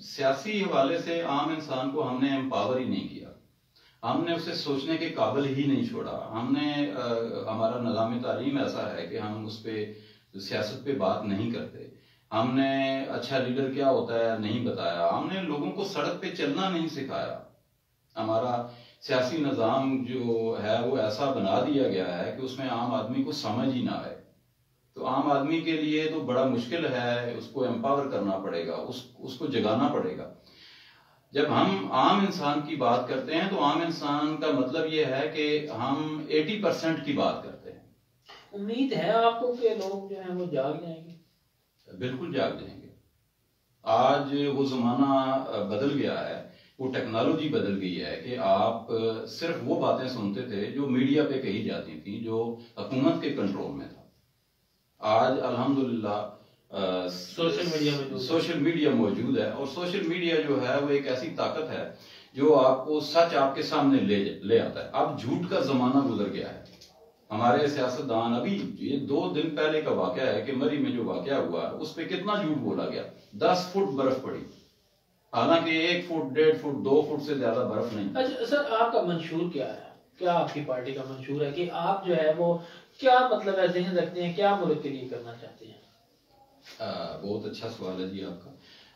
سیاسی حوالے سے عام انسان کو ہم نے امپاور ہی نہیں کیا، ہم نے اسے سوچنے کے قابل ہی نہیں چھوڑا. ہم نے ہمارا نظام تعلیم ایسا ہے کہ ہم اس پہ سیاست پہ بات نہیں کرتے. ہم نے اچھا لیڈر کیا ہوتا ہے نہیں بتایا. ہم نے لوگوں کو سڑک پہ چلنا نہیں سکھایا. ہمارا سیاسی نظام جو ہے وہ ایسا بنا دیا گیا ہے کہ اس میں عام آدمی کو سمجھ ہی نہ آئے. تو عام آدمی کے لیے تو بڑا مشکل ہے، اس کو امپاور کرنا پڑے گا، اس کو جگانا پڑے گا. جب ہم عام انسان کی بات کرتے ہیں تو عام انسان کا مطلب یہ ہے کہ ہم 80% کی بات کرتے ہیں. امید ہے آپ کو کہ لوگ جو ہیں وہ جاگ جائیں گے؟ بالکل جاگ جائیں گے. آج وہ زمانہ بدل گیا ہے، وہ ٹیکنالوجی بدل گئی ہے کہ آپ صرف وہ باتیں سنتے تھے جو میڈیا پہ کہی جاتی تھیں، جو حکومت کے کنٹرول میں تھا. آج الحمدللہ سوشل میڈیا موجود ہے، اور سوشل میڈیا جو ہے وہ ایک ایسی طاقت ہے جو آپ کو سچ آپ کے سامنے لے آتا ہے. اب جھوٹ کا زمانہ گزر گیا ہے. ہمارے سیاستدان، ابھی یہ 2 دن پہلے کا واقعہ ہے کہ مری میں جو واقعہ ہوا ہے اس پہ کتنا جھوٹ بولا گیا. 10 فٹ برف پڑی، حالانکہ 1 فٹ 1.5 فٹ 2 فٹ سے زیادہ برف نہیں. اچھا سر، آپ کا منشور کیا ہے؟ کیا آپ کی پارٹی کا منشور ہے کہ آپ جو ہے وہ کیا مطلب ہے ذہن رکھتے ہیں، کیا ملک کے لیے کرنا چاہتے ہیں؟ بہت اچھا سوال ہے جی آپ کا.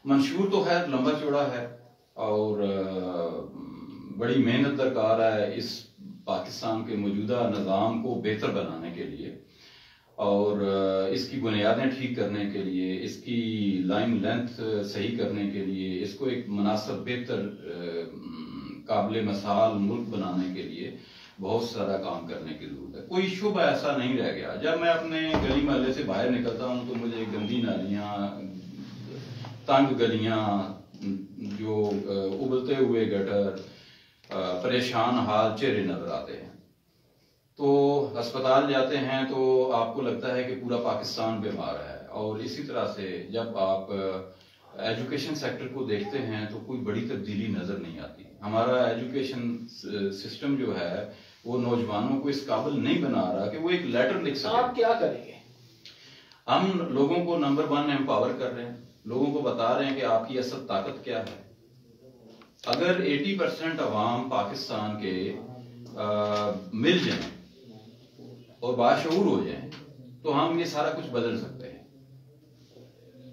منشور تو خیر لمبا چوڑا ہے اور بڑی محنت درکار ہے اس پاکستان کے موجودہ نظام کو بہتر بنانے کے لیے، اور اس کی بنیادیں ٹھیک کرنے کے لیے، اس کی لائن لینتھ صحیح کرنے کے لیے، اس کو ایک مناسب بہتر قابل مثال ملک بنانے کے لیے بہت سارا کام کرنے کی ضرورت ہے. کوئی شبہ ایسا نہیں رہ گیا. جب میں اپنے گلی محلے سے باہر نکلتا ہوں تو مجھے گندی نالیاں، تنگ گلیاں، جو ابلتے ہوئے گٹر، پریشان حال چہرے نظر آتے ہیں. تو ہسپتال جاتے ہیں تو آپ کو لگتا ہے کہ پورا پاکستان بیمار ہے. اور اسی طرح سے جب آپ ایجوکیشن سیکٹر کو دیکھتے ہیں تو کوئی بڑی تبدیلی نظر نہیں آتی. ہمارا ایجوکیشن سسٹم جو ہے وہ نوجوانوں کو اس قابل نہیں بنا رہا کہ وہ ایک لیٹر لکھ سکے. آپ کیا کریں گے؟ ہم لوگوں کو نمبر 1 امپاور کر رہے ہیں، لوگوں کو بتا رہے ہیں کہ آپ کی اصل طاقت کیا ہے. اگر 80% عوام پاکستان کے مل جائیں اور باشعور ہو جائیں تو ہم یہ سارا کچھ بدل سکتے ہیں.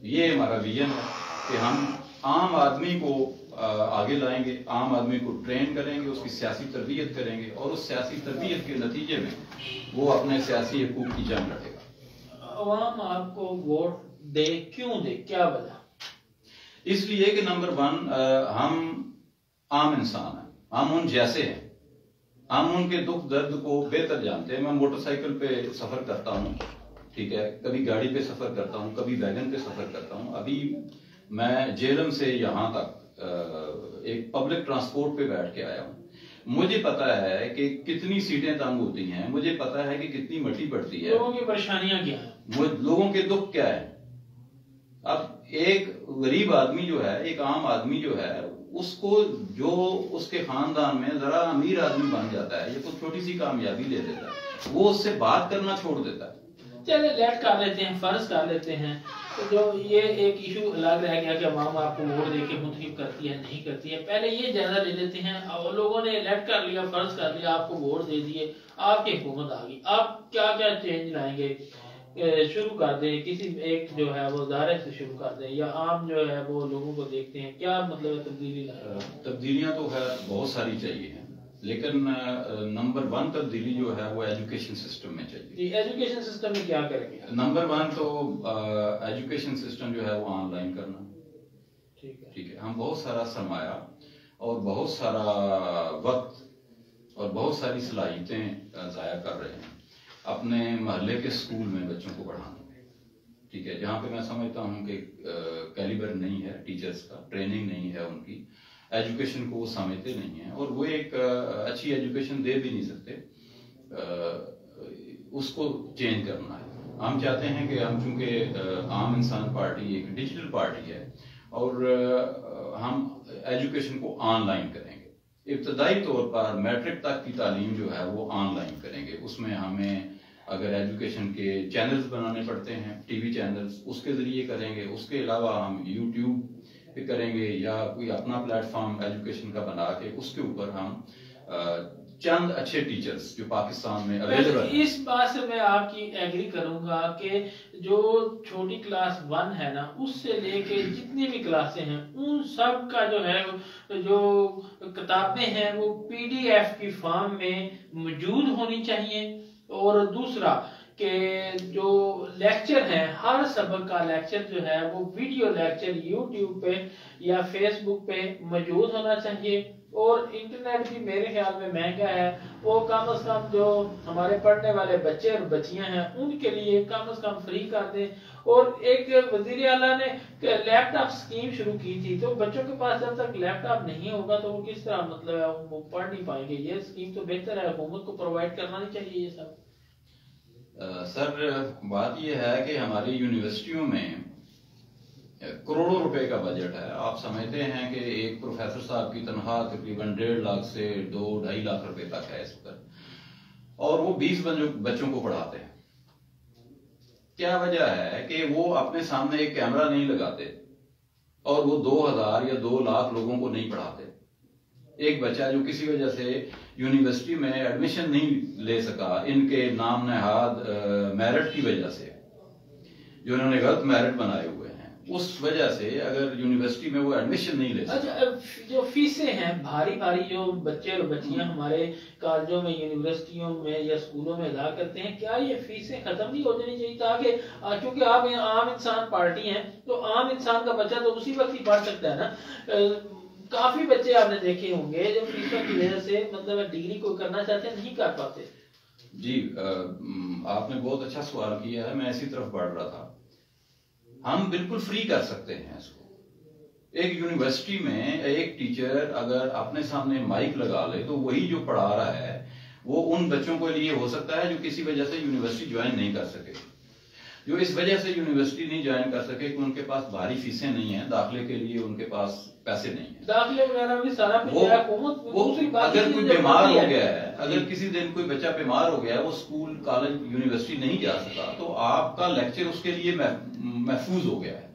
یہ ہمارا ویژن ہے کہ ہم عام آدمی کو آگے لائیں گے، عام آدمی کو ٹرین کریں گے، اس کی سیاسی تربیت کریں گے، اور اس سیاسی تربیت کے نتیجے میں وہ اپنے سیاسی حقوق کی جنگ لڑے گا. عوام آپ کو ووٹ دے، کیوں دے، کیا وجہ؟ اس لیے کہ نمبر 1 ہم عام انسان ہیں، ہم ان جیسے ہیں، ہم ان کے دکھ درد کو بہتر جانتے ہیں. میں موٹر سائیکل پہ سفر کرتا ہوں، ٹھیک ہے، کبھی گاڑی پہ سفر کرتا ہوں، کبھی ویگن پہ سفر کرتا ہوں. ابھی میں جیلم سے یہاں تک ایک پبلک ٹرانسپورٹ پہ بیٹھ کے آیا ہوں. مجھے پتا ہے کہ کتنی سیٹیں تنگ ہوتی ہیں، مجھے پتا ہے کہ کتنی مٹی پڑتی ہے، لوگوں کی پریشانیاں کیا ہیں، لوگوں کے دکھ کیا ہے. اب ایک غریب آدمی جو ہے، ایک عام آدمی جو ہے، اس کو جو اس کے خاندان میں ذرا امیر آدمی بن جاتا ہے یا کوئی چھوٹی سی کامیابی لے لیتا ہے، وہ اس سے بات کرنا چھوڑ دیتا ہے. چلے لیٹ کر لیتے ہیں، فرض کر لیتے ہیں تو جو یہ ایک ایشو الگ رہ گیا کہ عوام آپ کو ووٹ دے کے منتخب کرتی ہے نہیں کرتی ہے. پہلے یہ جائزہ لے لیتے ہیں، اور لوگوں نے لیٹ کر لیا، فرض کر لیا، آپ کو ووٹ دے دیے، آپ کی حکومت آ گئی، آپ کیا کیا چینج لائیں گے؟ شروع کر دیں کسی ایک جو ہے وہ ادارے سے شروع کر دیں، یا عام جو ہے وہ لوگوں کو دیکھتے ہیں، کیا مطلب ہے تبدیلی لائیں؟ تبدیلیاں تو ہے بہت ساری چاہیے ہیں، لیکن نمبر 1 تبدیلی جو ہے وہ ایجوکیشن سسٹم میں چاہیے. جی، ایجوکیشن سسٹم میں کیا کریں گے؟ نمبر 1 تو ایجوکیشن سسٹم جو ہے وہ آن لائن کرنا. ٹھیک ہے، ہم بہت سارا سرمایہ اور بہت سارا وقت اور بہت ساری صلاحیتیں ضائع کر رہے ہیں اپنے محلے کے اسکول میں بچوں کو پڑھانے میں. ٹھیک ہے، جہاں پہ میں سمجھتا ہوں کہ کیلیبر نہیں ہے ٹیچرز کا، ٹریننگ نہیں ہے ان کی، ایجوکیشن کو وہ سمجھتے نہیں ہیں، اور وہ ایک اچھی ایجوکیشن دے بھی نہیں سکتے. اس کو چینج کرنا ہے. ہم چاہتے ہیں کہ ہم چونکہ عام انسان پارٹی ایک ڈیجیٹل پارٹی ہے، اور ہم ایجوکیشن کو آن لائن کریں گے. ابتدائی طور پر میٹرک تک کی تعلیم جو ہے وہ آن لائن کریں گے. اس میں ہمیں اگر ایجوکیشن کے چینلز بنانے پڑتے ہیں، ٹی وی چینلز، اس کے ذریعے کریں گے. اس کے علاوہ ہم یوٹیوب پہ کریں گے یا کوئی اپنا پلیٹ فارم ایجوکیشن کا بنا کے اس کے اوپر ہم چند اچھے ٹیچرز جو پاکستان میں اویلیبل ہیں. اس بات سے میں آپ کی ایگری کروں گا کہ جو چھوٹی کلاس 1 ہے نا اس سے لے کے جتنی بھی کلاسیں ہیں ان سب کا جو ہے جو کتابیں ہیں وہ PDF کی فارم میں موجود ہونی چاہیے. اور دوسرا کہ جو لیکچر ہیں ہر سبق کا لیکچر جو ہے وہ ویڈیو لیکچر YouTube پہ یا فیس بک پہ موجود ہونا چاہیے. اور انٹرنیٹ بھی میرے خیال میں مہنگا ہے, وہ کم از کم جو ہمارے پڑھنے والے بچے اور بچیاں ہیں ان کے لیے کم از کم فری کر دیں. اور ایک وزیر اعلیٰ نے لیپ ٹاپ اسکیم شروع کی تھی, تو بچوں کے پاس جب تک لیپ ٹاپ نہیں ہوگا تو وہ کس طرح مطلب ہے وہ پڑھ نہیں پائیں گے. یہ اسکیم تو بہتر ہے, حکومت کو پرووائڈ کرنا نہیں چاہیے یہ سب. سر بات یہ ہے کہ ہماری یونیورسٹیوں میں کروڑوں روپے کا بجٹ ہے. آپ سمجھتے ہیں کہ ایک پروفیسر صاحب کی تنخواہ تقریباً 1.5 لاکھ سے 2-2.5 لاکھ روپے تک ہے اس وقت, اور وہ 20 بچوں کو پڑھاتے ہیں. کیا وجہ ہے کہ وہ اپنے سامنے ایک کیمرہ نہیں لگاتے اور وہ 2000 یا 2 لاکھ لوگوں کو نہیں پڑھاتے. ایک بچہ جو کسی وجہ سے یونیورسٹی میں ایڈمیشن نہیں لے سکا ان کے نام نہاد میرٹ کی وجہ سے, جو انہوں نے غلط میرٹ بنائے ہوئے ہیں, اس وجہ سے اگر یونیورسٹی میں وہ ایڈمیشن نہیں لے سکتا. جو فیسیں ہیں بھاری جو بچے اور بچیاں ہمارے کالجوں میں یونیورسٹیوں میں یا اسکولوں میں ادا کرتے ہیں, کیا یہ فیسیں ختم نہیں ہو جانی چاہیے تاکہ چونکہ آپ عام انسان پارٹی ہیں تو عام انسان کا بچہ تو اسی وقت ہی پڑھ سکتا ہے نا. کافی بچے آپ نے دیکھے ہوں گے جو فیسوں کی وجہ سے مطلب ڈگری کو کرنا چاہتے ہیں نہیں کر پاتے. جی آپ نے بہت اچھا سوال کیا ہے, میں اسی طرف بڑھ رہا تھا. ہم بالکل فری کر سکتے ہیں اس کو. ایک یونیورسٹی میں ایک ٹیچر اگر اپنے سامنے مائک لگا لے تو وہی جو پڑھا رہا ہے وہ ان بچوں کے لیے ہو سکتا ہے جو کسی وجہ سے یونیورسٹی جوائن نہیں کر سکے, جو اس وجہ سے یونیورسٹی نہیں جوائن کر سکے کہ ان کے پاس بھاری فیسیں نہیں ہیں, داخلے کے لیے ان کے پاس پیسے نہیں ہیں, داخلے وغیرہ بھی سارا اگر کوئی بیمار ہو گیا ہے, اگر کسی دن کوئی بچہ بیمار ہو گیا ہے, وہ اسکول کالج یونیورسٹی نہیں جا سکا تو آپ کا لیکچر اس کے لیے محفوظ ہو گیا ہے.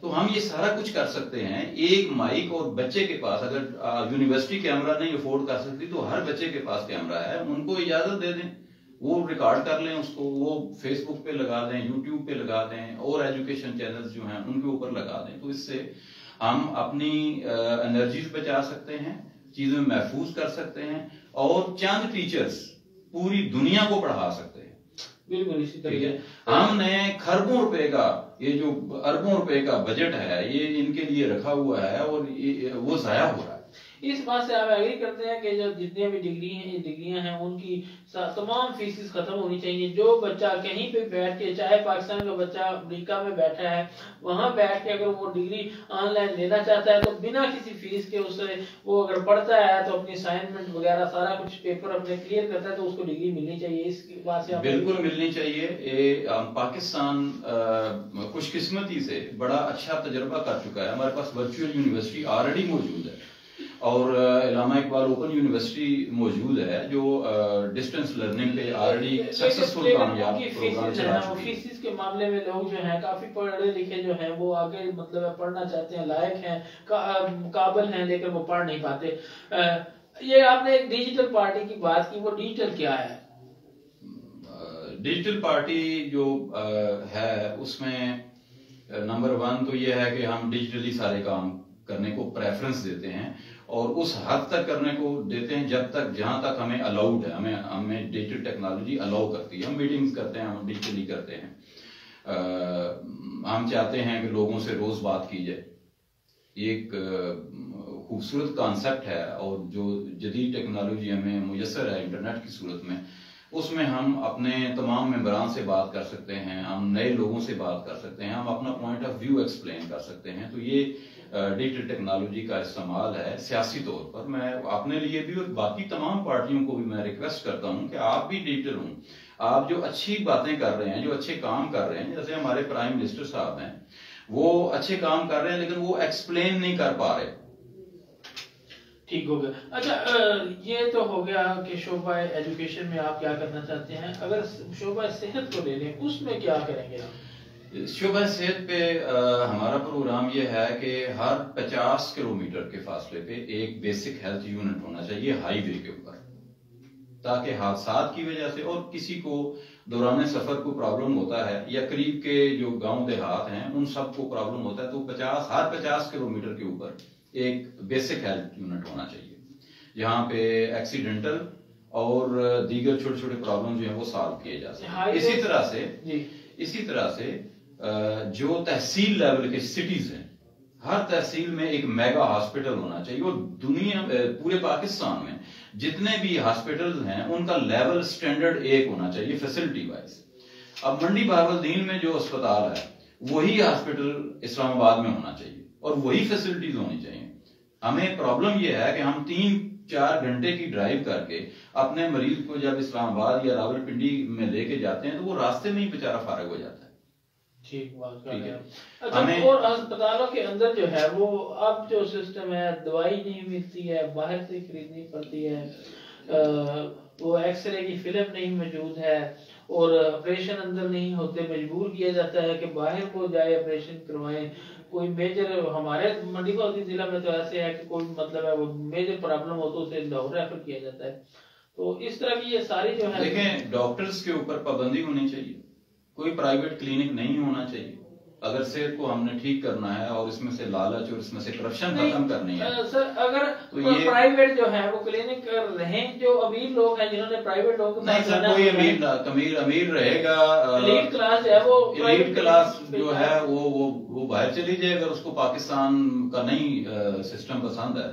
تو ہم یہ سارا کچھ کر سکتے ہیں. ایک مائک اور بچے کے پاس, اگر یونیورسٹی کیمرہ نہیں افورڈ کر سکتی تو ہر بچے کے پاس کیمرہ ہے, ان کو اجازت دے دیں, وہ ریکارڈ کر لیں اس کو, وہ فیس بک پہ لگا دیں, YouTube پہ لگا دیں, اور ایجوکیشن چینلز جو ہیں ان کے اوپر لگا دیں. تو اس سے ہم اپنی انرجیز بچا سکتے ہیں, چیزیں محفوظ کر سکتے ہیں, اور چند ٹیچرز پوری دنیا کو پڑھا سکتے ہیں. بالکل اسی طریقے ہم نے کھربوں روپے کا, یہ جو اربوں روپے کا بجٹ ہے یہ ان کے لیے رکھا ہوا ہے اور وہ ضائع ہو رہا ہے. اس بات سے آپ ایگری کرتے ہیں کہ جو جتنے بھی ڈگریاں ہیں ان کی تمام فیسز ختم ہونی چاہیے. جو بچہ کہیں پہ بیٹھ کے, چاہے پاکستان کا بچہ امریکہ میں بیٹھا ہے, وہاں بیٹھ کے اگر وہ ڈگری آن لائن لینا چاہتا ہے تو بنا کسی فیس کے اسے وہ اگر پڑھتا ہے تو اپنی اسائنمنٹ وغیرہ سارا کچھ پیپر اپنے کلیئر کرتا ہے تو اس کو ڈگری ملنی چاہیے. اس کی بات سے بالکل ملنی چاہیے. پاکستان خوش قسمتی سے بڑا اچھا تجربہ کر چکا ہے. ہمارے پاس ورچوئل یونیورسٹی آلریڈی موجود ہے, اور علامہ اقبال اوپن یونیورسٹی موجود ہے جو ڈسٹنس لرننگ پہ آلریڈی سکسسفل کامیاب پروگرام چلا چکی ہے. فیسز کے معاملے میں لوگ جو ہیں کافی پڑھے لکھے جو ہیں وہ آگے مطلب پڑھنا چاہتے ہیں, لائق ہیں, قابل ہیں, لیکن وہ پڑھ نہیں پاتے. یہ آپ نے ایک ڈیجیٹل پارٹی کی بات کی, وہ ڈیجیٹل کیا ہے؟ ڈیجیٹل پارٹی جو ہے اس میں نمبر 1 تو یہ ہے کہ ہم ڈیجیٹلی سارے کام کرنے کو پریفرنس دیتے ہیں, اور اس حد تک کرنے کو دیتے ہیں جہاں تک ہمیں الاؤڈ ہے, ہمیں ڈیجیٹل ٹیکنالوجی الاؤ کرتی ہے. ہم میٹنگز کرتے ہیں, ہم ڈیجیٹلی کرتے ہیں. ہم چاہتے ہیں کہ لوگوں سے روز بات کی جائے. یہ ایک خوبصورت کانسیپٹ ہے, اور جو جدید ٹیکنالوجی ہمیں میسر ہے انٹرنیٹ کی صورت میں, اس میں ہم اپنے تمام ممبران سے بات کر سکتے ہیں, ہم نئے لوگوں سے بات کر سکتے ہیں, ہم اپنا پوائنٹ آف ویو ایکسپلین کر سکتے ہیں. تو یہ ڈیجیٹل ٹیکنالوجی کا استعمال ہے سیاسی طور پر. میں اپنے لیے بھی اور باقی تمام پارٹیوں کو بھی میں ریکویسٹ کرتا ہوں کہ آپ بھی ڈیجیٹل ہوں. آپ جو اچھی باتیں کر رہے ہیں, جو اچھے کام کر رہے ہیں, جیسے ہمارے پرائم منسٹر صاحب ہیں, وہ اچھے کام کر رہے ہیں لیکن وہ ایکسپلین نہیں کر پا رہے. ٹھیک ہو گیا. اچھا یہ تو ہو گیا کہ شعبہ ایجوکیشن میں آپ کیا کرنا چاہتے ہیں. اگر شعبہ صحت کو لے لیں, اس میں کیا کریں گے آپ؟ شعبہ صحت پہ ہمارا پروگرام یہ ہے کہ ہر 50 کلومیٹر کے فاصلے پہ ایک بیسک ہیلتھ یونٹ ہونا چاہیے ہائی وے کے اوپر، تاکہ حادثات کی وجہ سے اور کسی کو دوران سفر کو پرابلم ہوتا ہے یا قریب کے جو گاؤں دیہات ہیں ان سب کو پرابلم ہوتا ہے، تو ہر 50 کلومیٹر کے اوپر ایک بیسک ہیلتھ یونٹ ہونا چاہیے جہاں پہ ایکسیڈنٹل اور دیگر چھوٹے چھوٹے پرابلم جو ہیں وہ سالو کیے جا سکیں۔ اسی طرح سے جو تحصیل لیول کے سٹیز ہیں، ہر تحصیل میں ایک میگا ہاسپٹل ہونا چاہیے، اور دنیا پورے پاکستان میں جتنے بھی ہاسپٹل ہیں ان کا لیول سٹینڈرڈ ایک ہونا چاہیے فیسلٹی وائز۔ اب منڈی بہاولدین میں جو اسپتال ہے وہی ہاسپٹل اسلام آباد میں ہونا چاہیے اور وہی فیسلٹیز ہونی چاہیے۔ ہمیں پرابلم یہ ہے کہ ہم 3-4 گھنٹے کی ڈرائیو کر کے اپنے مریض کو جب اسلام آباد یا راول پنڈی میں لے کے جاتے ہیں تو وہ راستے میں ہی بیچارہ فارغ ہو جاتا ہے۔ ٹھیک بات کر رہے ہیں۔ اچھا، اور اسپتالوں کے اندر جو ہے وہ اب جو سسٹم ہے، دوائی نہیں ملتی ہے، باہر سے خریدنی پڑتی ہے، وہ ایکس رے کی فلم نہیں موجود ہے، اور آپریشن اندر نہیں ہوتے، مجبور کیا جاتا ہے کہ باہر کو جائے آپریشن کروائیں۔ کوئی میجر ہمارے منڈی بہاولدین ضلع میں تو ایسے ہے کہ کوئی مطلب ہے وہ میجر پرابلم ہو تو اسے لاہور ریفر کیا جاتا ہے۔ تو اس طرح کی یہ ساری جو ہے، دیکھیں ڈاکٹرز کے اوپر پابندی ہونی چاہیے، کوئی پرائیویٹ کلینک نہیں ہونا چاہیے۔ اگر صحت کو ہم نے ٹھیک کرنا ہے اور اس میں سے لالچ اور اس میں سے کرپشن ختم کرنی ہے، سر اگر پرائیویٹ جو ہے وہ کلینک کر رہے ہیں، جو امیر لوگ ہیں جنہوں نے پرائیویٹ لوگ نہیں سر، کوئی امیر رہے گا، ایلیٹ کلاس ہے، وہ ایلیٹ کلاس جو ہے وہ باہر چلی جائے۔ اگر اس کو پاکستان کا نہیں سسٹم پسند ہے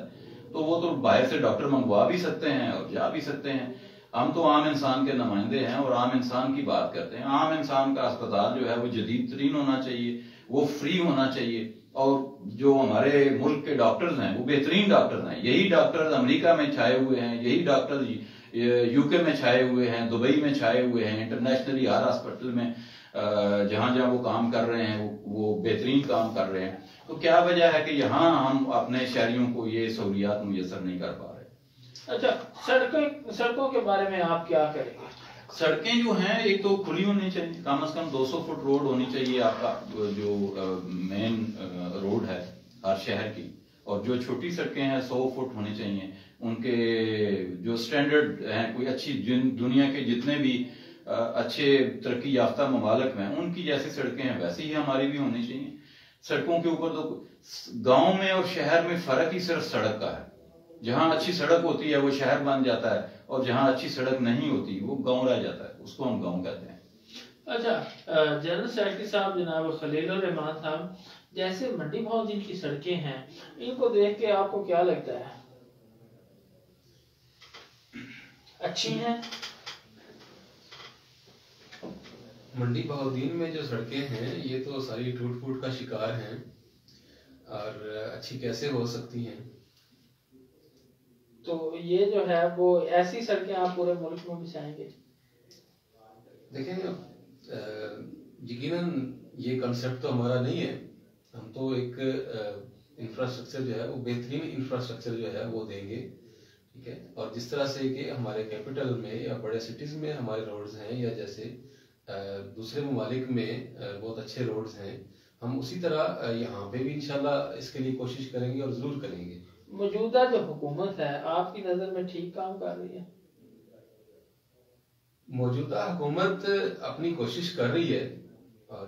تو وہ تو باہر سے ڈاکٹر منگوا بھی سکتے ہیں اور جا بھی سکتے ہیں۔ ہم تو عام انسان کے نمائندے ہیں اور عام انسان کی بات کرتے ہیں۔ عام انسان کا اسپتال جو ہے وہ جدید ترین ہونا چاہیے، وہ فری ہونا چاہیے، اور جو ہمارے ملک کے ڈاکٹرز ہیں وہ بہترین ڈاکٹرز ہیں۔ یہی ڈاکٹرز امریکہ میں چھائے ہوئے ہیں، یہی ڈاکٹر یو کے میں چھائے ہوئے ہیں، دبئی میں چھائے ہوئے ہیں، انٹرنیشنلی ہر ہاسپٹل میں جہاں جہاں وہ کام کر رہے ہیں وہ بہترین کام کر رہے ہیں۔ تو کیا وجہ ہے کہ یہاں ہم اپنے شہریوں کو یہ سہولیات میسر نہیں کر پا رہے؟ اچھا، سڑکوں کے بارے میں آپ کیا کریں گے؟ سڑکیں جو ہیں ایک تو کھلی ہونی چاہیے، کم از کم 200 فٹ روڈ ہونی چاہیے آپ کا جو مین روڈ ہے ہر شہر کی، اور جو چھوٹی سڑکیں ہیں 100 فٹ ہونی چاہیے۔ ان کے جو سٹینڈرڈ ہیں، کوئی اچھی دنیا کے جتنے بھی اچھے ترقی یافتہ ممالک میں ان کی جیسی سڑکیں ہیں ویسی ہی ہماری بھی ہونی چاہیے۔ سڑکوں کے اوپر تو گاؤں میں اور شہر میں فرق ہی صرف سڑک کا ہے۔ جہاں اچھی سڑک ہوتی ہے وہ شہر بن جاتا ہے، اور جہاں اچھی سڑک نہیں ہوتی وہ گاؤں رہ جاتا ہے، اس کو ہم گاؤں کہتے ہیں۔ اچھا، جنرل سیکرٹری صاحب جناب خلیل الرحمان صاحب، جیسے منڈی بہاولدین کی سڑکیں ہیں، ان کو دیکھ کے آپ کو کیا لگتا ہے؟ اچھی ہیں؟ منڈی بہاولدین میں جو سڑکیں ہیں یہ تو ساری ٹوٹ پھوٹ کا شکار ہیں، اور اچھی کیسے ہو سکتی ہیں؟ تو یہ جو ہے وہ ایسی سڑکیں آپ پورے ملک میں بھی چاہیں گے؟ دیکھیں، یقیناً یہ کنسیپٹ تو ہمارا نہیں ہے۔ ہم تو ایک انفراسٹرکچر جو ہے وہ بہترین انفراسٹرکچر جو ہے وہ دیں گے، ٹھیک ہے۔ اور جس طرح سے کہ ہمارے کیپٹل میں یا بڑے سٹیز میں ہمارے روڈز ہیں، یا جیسے دوسرے ممالک میں بہت اچھے روڈز ہیں، ہم اسی طرح یہاں پہ بھی انشاءاللہ اس کے لیے کوشش کریں گے اور ضرور کریں گے۔ موجودہ جو حکومت ہے آپ کی نظر میں ٹھیک کام کر رہی ہے؟ موجودہ حکومت اپنی کوشش کر رہی ہے، اور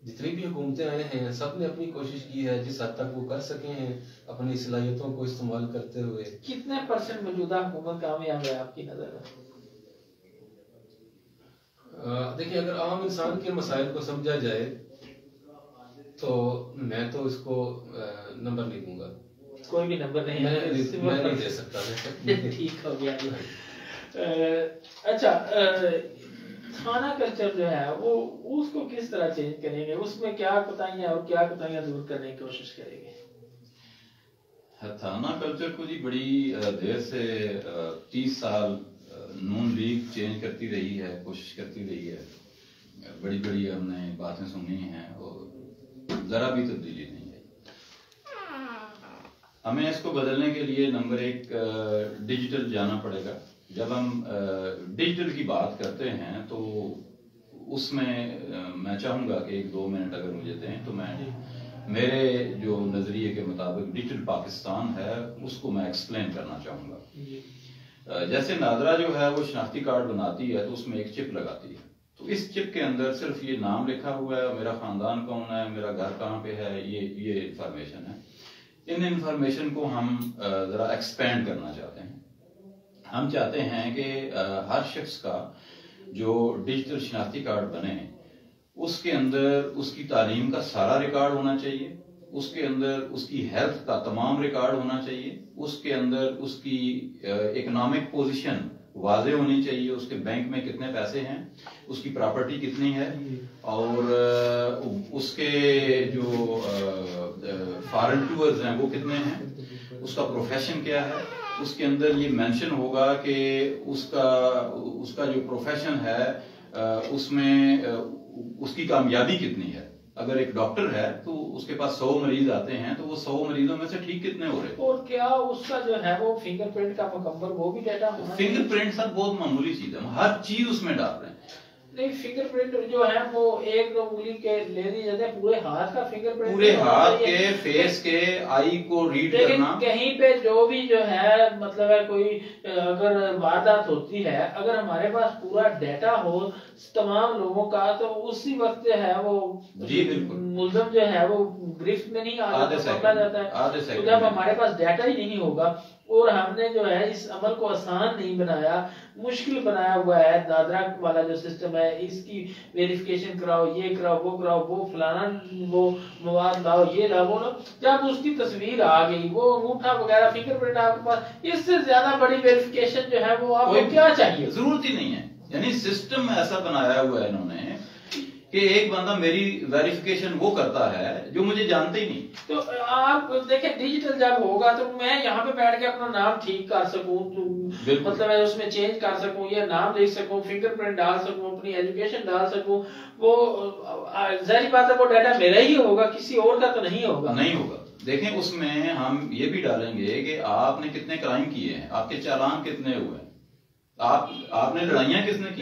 جتنی بھی حکومتیں آئے ہیں سب نے اپنی کوشش کی ہے جس حد تک وہ کر سکے ہیں اپنی صلاحیتوں کو استعمال کرتے ہوئے۔ کتنے % موجودہ حکومت کامیاب ہے آپ کی نظر میں؟ دیکھیں، اگر عام انسان کے مسائل کو سمجھا جائے تو میں تو اس کو نمبر نہیں دوں گا، کوئی بھی نمبر نہیں، میں نہیں دے سکتا۔ ٹھیک ہو گیا۔ اچھا، کھانا کلچر جو ہے وہ اس کو کس طرح چینج کریں گے؟ اس میں کیا کوتاہیاں اور کیا کوتاہیاں دور کرنے کی کوشش کریں گے؟ کھانا کلچر کو جی بڑی دیر سے 30 سال نون لیگ چینج کرتی رہی ہے، کوشش کرتی رہی ہے، بڑی بڑی ہم نے باتیں سنی ہیں اور ذرا بھی تبدیلی نہیں ہے۔ ہمیں اس کو بدلنے کے لیے نمبر 1 ڈیجیٹل جانا پڑے گا۔ جب ہم ڈیجیٹل کی بات کرتے ہیں تو اس میں چاہوں گا کہ 1-2 منٹ اگر مجھے دیں تو میں میرے جو نظریے کے مطابق ڈیجیٹل پاکستان ہے اس کو میں ایکسپلین کرنا چاہوں گا. جیسے ناظرہ جو ہے وہ شناختی کارڈ بناتی ہے تو اس میں ایک چپ لگاتی ہے. تو اس چپ کے اندر صرف یہ نام لکھا ہوا ہے, میرا خاندان کون ہے, میرا گھر کہاں پہ ہے, یہ انفارمیشن ہے. ان انفارمیشن کو ہم ذرا ایکسپینڈ کرنا چاہتے ہیں. ہم چاہتے ہیں کہ ہر شخص کا جو ڈیجیٹل شناختی کارڈ بنے اس کے اندر اس کی تعلیم کا سارا ریکارڈ ہونا چاہیے, اس کے اندر اس کی ہیلتھ کا تمام ریکارڈ ہونا چاہیے, اس کے اندر اس کی اکنامک پوزیشن واضح ہونی چاہیے, اس کے بینک میں کتنے پیسے ہیں, اس کی پراپرٹی کتنی ہے, اور اس کے جو فارن ٹورز ہیں وہ کتنے ہیں, اس کا پروفیشن کیا ہے. اس کے اندر یہ مینشن ہوگا کہ اس کا جو پروفیشن ہے اس میں اس کی کامیابی کتنی ہے. اگر ایک ڈاکٹر ہے تو اس کے پاس 100 مریض آتے ہیں تو وہ 100 مریضوں میں سے ٹھیک کتنے ہو رہے ہیں, اور کیا اس کا جو ہے وہ فنگر پرنٹ کا مکمل وہ بھی ڈیٹا ہونا. فنگر پرنٹ سر بہت معمولی چیز ہے, ہم ہر چیز اس میں ڈال رہے ہیں. نہیں, فنگر پرنٹ جو ہے وہ ایک انگلی کے لے دی جاتے ہیں, پورے ہاتھ کا فنگر پرنٹ, پورے ہاتھ کے, فیس کے, آئی کو ریڈ کرنا. کہیں پہ جو بھی جو ہے مطلب ہے کوئی اگر واردات ہوتی ہے, اگر ہمارے پاس پورا ڈیٹا ہو تمام لوگوں کا تو اسی وقت جو ہے وہ جی بالکل ملزم جو ہے وہ گرفت میں نہیں پکڑا جاتا ہے. تو جب ہمارے پاس ڈیٹا ہی نہیں ہوگا اور ہم نے جو ہے اس عمل کو آسان نہیں بنایا, مشکل بنایا ہوا ہے. ناظرہ والا جو سسٹم ہے اس کی ویریفیکیشن کراؤ, یہ کراؤ, وہ کراؤ, وہ فلانا وہ مواد لاؤ, یہ لاؤ, وہ لاؤ. جب اس کی تصویر آ گئی, وہ انگوٹھا وغیرہ فنگر پرنٹ آپ کے پاس, اس سے زیادہ بڑی ویریفیکیشن جو ہے وہ آپ کو کیا چاہیے, ضرورت ہی نہیں ہے. یعنی سسٹم ایسا بنایا ہوا ہے انہوں نے کہ ایک بندہ میری ویریفیکیشن وہ کرتا ہے جو مجھے جانتے ہی نہیں. تو آپ دیکھیں ڈیجیٹل جب ہوگا تو میں یہاں پہ بیٹھ کے اپنا نام ٹھیک کر سکوں, مطلب ہے اس میں چینج کر سکوں, یا نام لکھ سکوں, فنگر پرنٹ ڈال سکوں, اپنی ایجوکیشن ڈال سکوں. وہ ظاہری بات ہے وہ ڈیٹا میرا ہی ہوگا, کسی اور کا تو نہیں ہوگا. نہیں ہوگا. دیکھیں اس میں ہم یہ بھی ڈالیں گے کہ آپ نے کتنے کرائم کیے ہیں, آپ کے چالان کتنے ہوئے ہیں, آپ نے لڑائیاں کس نے کی.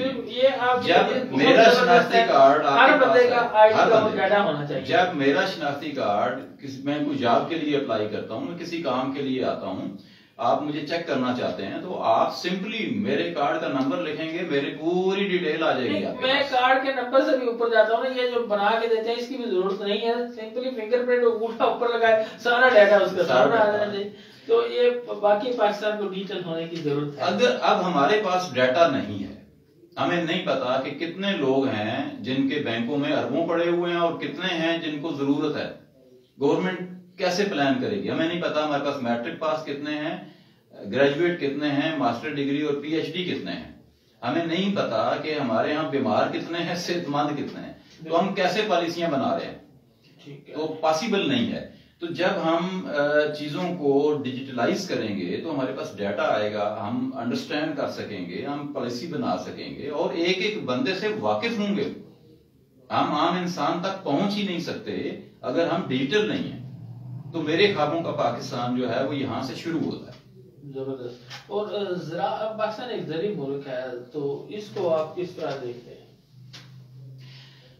جب میرا شناختی کارڈ ہر بندے کا آئی ڈی کا ڈیٹا ہونا چاہیے. جب میرا شناختی کارڈ میں کوئی جاب کے لیے اپلائی کرتا ہوں, میں کسی کام کے لیے آتا ہوں, آپ مجھے چیک کرنا چاہتے ہیں تو آپ سمپلی میرے کارڈ کا نمبر لکھیں گے, میری پوری ڈیٹیل آ جائے گی. میں کارڈ کے نمبر سے بھی اوپر جاتا ہوں نا, یہ جو بنا کے دیتے ہیں اس کی بھی ضرورت نہیں ہے, سمپلی فنگر پرنٹ انگوٹھا اوپر لگائے, سارا ڈیٹا اس کا سامنے آ جانا چاہیے. تو یہ باقی پاکستان کو ڈیجیٹل ہونے کی ضرورت ہے. اگر اب ہمارے پاس ڈیٹا نہیں ہے, ہمیں نہیں پتا کہ کتنے لوگ ہیں جن کے بینکوں میں اربوں پڑے ہوئے ہیں اور کتنے ہیں جن کو ضرورت ہے, گورنمنٹ کیسے پلان کرے گی. ہمیں نہیں پتا ہمارے پاس میٹرک پاس کتنے ہیں, گریجویٹ کتنے ہیں, ماسٹر ڈگری اور پی ایچ ڈی کتنے ہیں. ہمیں نہیں پتا کہ ہمارے ہاں بیمار کتنے ہیں, صحت مند کتنے ہیں. تو ہم کیسے پالیسیاں بنا رہے ہیں, تو پاسبل نہیں ہے. تو جب ہم چیزوں کو ڈیجیٹلائز کریں گے تو ہمارے پاس ڈیٹا آئے گا, ہم انڈرسٹینڈ کر سکیں گے, ہم پالیسی بنا سکیں گے, اور ایک ایک بندے سے واقف ہوں گے. ہم عام انسان تک پہنچ ہی نہیں سکتے اگر ہم ڈیجیٹل نہیں ہیں. تو میرے خوابوں کا پاکستان جو ہے وہ یہاں سے شروع ہوتا ہے. زبردست. اور پاکستان ایک زرعی ملک ہے, تو اس کو آپ کس طرح دیکھتے ہیں؟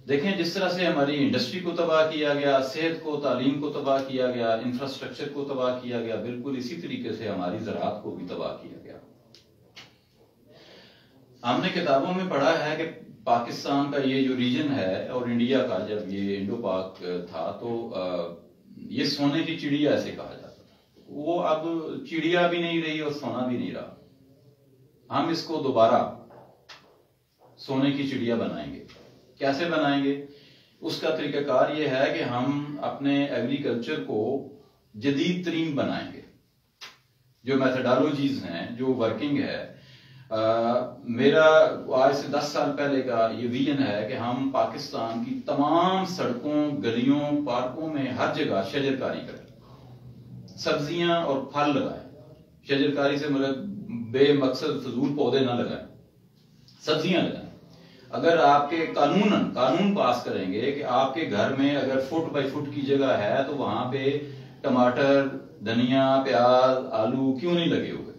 دیکھیں جس طرح سے ہماری انڈسٹری کو تباہ کیا گیا, صحت کو, تعلیم کو تباہ کیا گیا, انفراسٹرکچر کو تباہ کیا گیا, بالکل اسی طریقے سے ہماری زراعت کو بھی تباہ کیا گیا. ہم نے کتابوں میں پڑھا ہے کہ پاکستان کا یہ جو ریجن ہے اور انڈیا کا, جب یہ انڈو پاک تھا تو یہ سونے کی چڑیا ایسے کہا جاتا تھا. وہ اب چڑیا بھی نہیں رہی اور سونا بھی نہیں رہا. ہم اس کو دوبارہ سونے کی چڑیا بنائیں گے. کیسے بنائیں گے؟ اس کا طریقہ کار یہ ہے کہ ہم اپنے ایگریکلچر کو جدید ترین بنائیں گے. جو میتھڈالوجیز ہیں, جو ورکنگ ہے, میرا آج سے 10 سال پہلے کا یہ ویژن ہے کہ ہم پاکستان کی تمام سڑکوں, گلیوں, پارکوں میں ہر جگہ شجرکاری کریں, سبزیاں اور پھل لگائیں. شجرکاری سے مطلب بے مقصد فضول پودے نہ لگائیں, سبزیاں لگائیں. اگر آپ کے قانون پاس کریں گے کہ آپ کے گھر میں اگر فٹ بائی فٹ کی جگہ ہے تو وہاں پہ ٹماٹر, دھنیا, پیاز, آلو کیوں نہیں لگے ہوئے,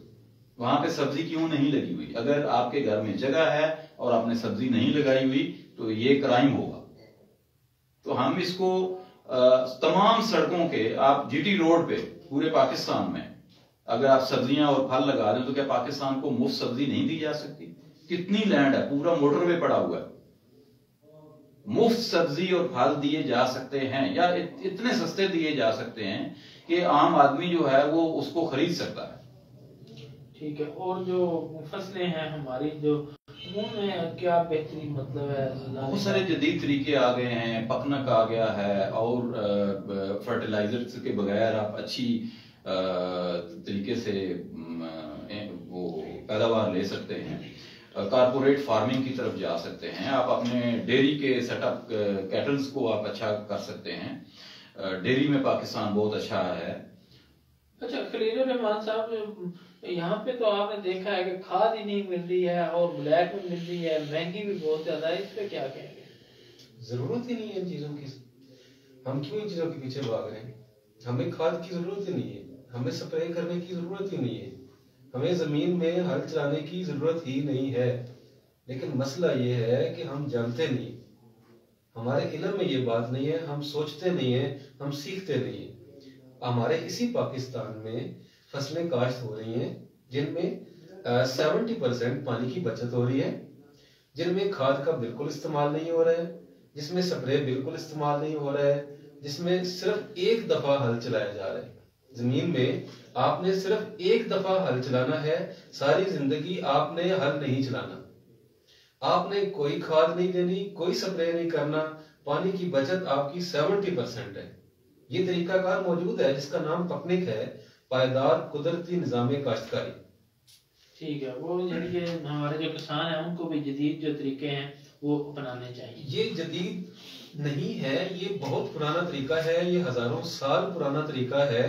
وہاں پہ سبزی کیوں نہیں لگی ہوئی. اگر آپ کے گھر میں جگہ ہے اور آپ نے سبزی نہیں لگائی ہوئی تو یہ کرائم ہوگا. تو ہم اس کو تمام سڑکوں کے، آپ جی ٹی روڈ پہ پورے پاکستان میں اگر آپ سبزیاں اور پھل لگا دیں تو کیا پاکستان کو مفت سبزی نہیں دی جا سکتی؟ کتنی لینڈ ہے، پورا موٹر وے پڑا ہوا ہے. مفت سبزی اور پھل دیے جا سکتے ہیں، یا اتنے سستے دیے جا سکتے ہیں کہ عام آدمی جو ہے وہ اس کو خرید سکتا ہے. ٹھیک ہے. اور جو فصلیں ہیں ہماری، جو ان میں کیا بہترین مطلب ہے؟ بہت سارے جدید طریقے آ گئے ہیں، پکنک آ گیا ہے، اور فرٹیلائزر کے بغیر آپ اچھی طریقے سے وہ پیداوار لے سکتے ہیں. کارپوریٹ فارمنگ کی طرف جا سکتے ہیں. آپ اپنے ڈیری کے سیٹ اپ کیٹلز کو آپ اچھا کر سکتے ہیں. ڈیری میں پاکستان بہت اچھا ہے. اچھا خلیل الرحمان صاحب، یہاں پہ تو آپ نے دیکھا ہے کہ کھاد ہی نہیں مل رہی ہے اور بلیک میں مل رہی ہے، مہنگی بھی بہت زیادہ ہے، اس پہ کیا کہیں گے؟ ضرورت ہی نہیں ہے ان چیزوں کی. ہم کیوں ان چیزوں کے پیچھے بھاگ رہے ہیں؟ ہمیں کھاد کی ضرورت ہی نہیں ہے، ہمیں سپرے کرنے کی ضرورت ہی نہیں ہے، ہمیں زمین میں ہل چلانے کی ضرورت ہی نہیں ہے. لیکن مسئلہ یہ ہے کہ ہم جانتے نہیں، ہمارے علم میں یہ بات نہیں ہے، ہم سوچتے نہیں ہیں، ہم سیکھتے نہیں ہیں. ہمارے اسی پاکستان میں فصلیں کاشت ہو رہی ہیں جن میں 70% پانی کی بچت ہو رہی ہے، جن میں کھاد کا بالکل استعمال نہیں ہو رہا ہے، جس میں سپرے بالکل استعمال نہیں ہو رہا ہے، جس میں صرف ایک دفعہ ہل چلایا جا رہا ہے. زمین میں آپ نے صرف ایک دفعہ ہل چلانا ہے، ساری زندگی آپ نے ہل نہیں چلانا. آپ نے کوئی کھاد نہیں دینی، کوئی سپرے نہیں کرنا، پانی کی بچت آپ کی 70% ہے. یہ طریقہ کار موجود ہے جس کا نام پکنک ہے، پائیدار قدرتی نظام کاشتکاری. ٹھیک ہے. وہ یعنی کہ ہمارے جو کسان ہیں ان کو بھی جدید جو طریقے ہیں وہ اپنانے چاہیے. یہ جدید نہیں ہے، یہ بہت پرانا طریقہ ہے، یہ ہزاروں سال پرانا طریقہ ہے.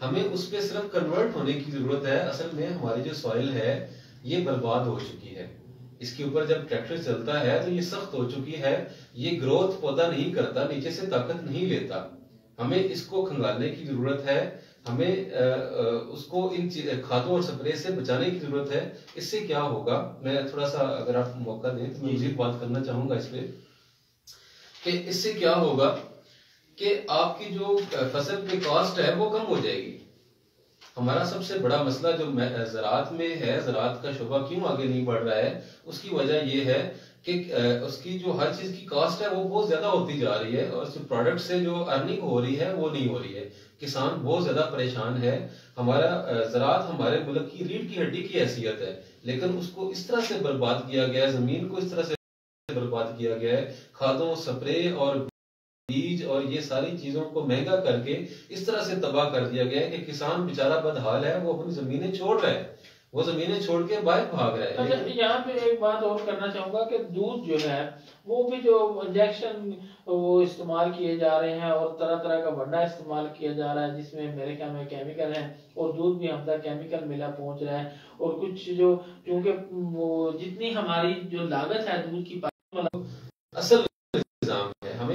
ہمیں اس پہ صرف کنورٹ ہونے کی ضرورت ہے. اصل میں ہماری جو سوائل ہے یہ برباد ہو چکی ہے. اس کے اوپر جب ٹریکٹر چلتا ہے تو یہ سخت ہو چکی ہے، یہ گروتھ پودا نہیں کرتا، نیچے سے طاقت نہیں لیتا. ہمیں اس کو کھنگالنے کی ضرورت ہے، ہمیں اس کو ان کھادوں اور سپرے سے بچانے کی ضرورت ہے. اس سے کیا ہوگا، میں تھوڑا سا اگر آپ موقع دیں تو میں مزید بات کرنا چاہوں گا اس پہ، کہ اس سے کیا ہوگا کہ آپ کی جو فصل کی کاسٹ ہے وہ کم ہو جائے گی. ہمارا سب سے بڑا مسئلہ جو زراعت میں ہے، زراعت کا شعبہ کیوں آگے نہیں بڑھ رہا ہے، اس کی وجہ یہ ہے کہ اس کی جو ہر چیز کی کاسٹ ہے وہ بہت زیادہ ہوتی جا رہی ہے، اور جو پروڈکٹ سے جو ارننگ ہو رہی ہے وہ نہیں ہو رہی ہے. کسان بہت زیادہ پریشان ہے. ہمارا زراعت ہمارے ملک کی ریڑھ کی ہڈی کی حیثیت ہے، لیکن اس کو اس طرح سے برباد کیا گیا ہے، زمین کو اس طرح سے برباد کیا گیا ہے، کھادوں، سپرے اور بیج اور یہ ساری چیزوں کو مہنگا کر کے اس طرح سے تباہ کر دیا گیا ہے کہ کسان بیچارہ بدحال ہے. وہ اپنی زمینیں چھوڑ رہا ہے، وہ زمینیں چھوڑ کے باہر بھاگ رہا ہے. اچھا یہاں پہ ایک بات اور کرنا چاہوں گا کہ دودھ جو ہے وہ بھی جو انجیکشن وہ استعمال کیے جا رہے ہیں اور طرح طرح کا بڑا استعمال کیا جا رہا ہے، جس میں میرے خیال میں کیمیکل ہیں، اور دودھ بھی ہم تک کیمیکل ملا پہنچ رہا ہے. اور کچھ جو کیونکہ وہ جتنی ہماری جو لاگت ہے دودھ کی اصل نظام ہے، ہمیں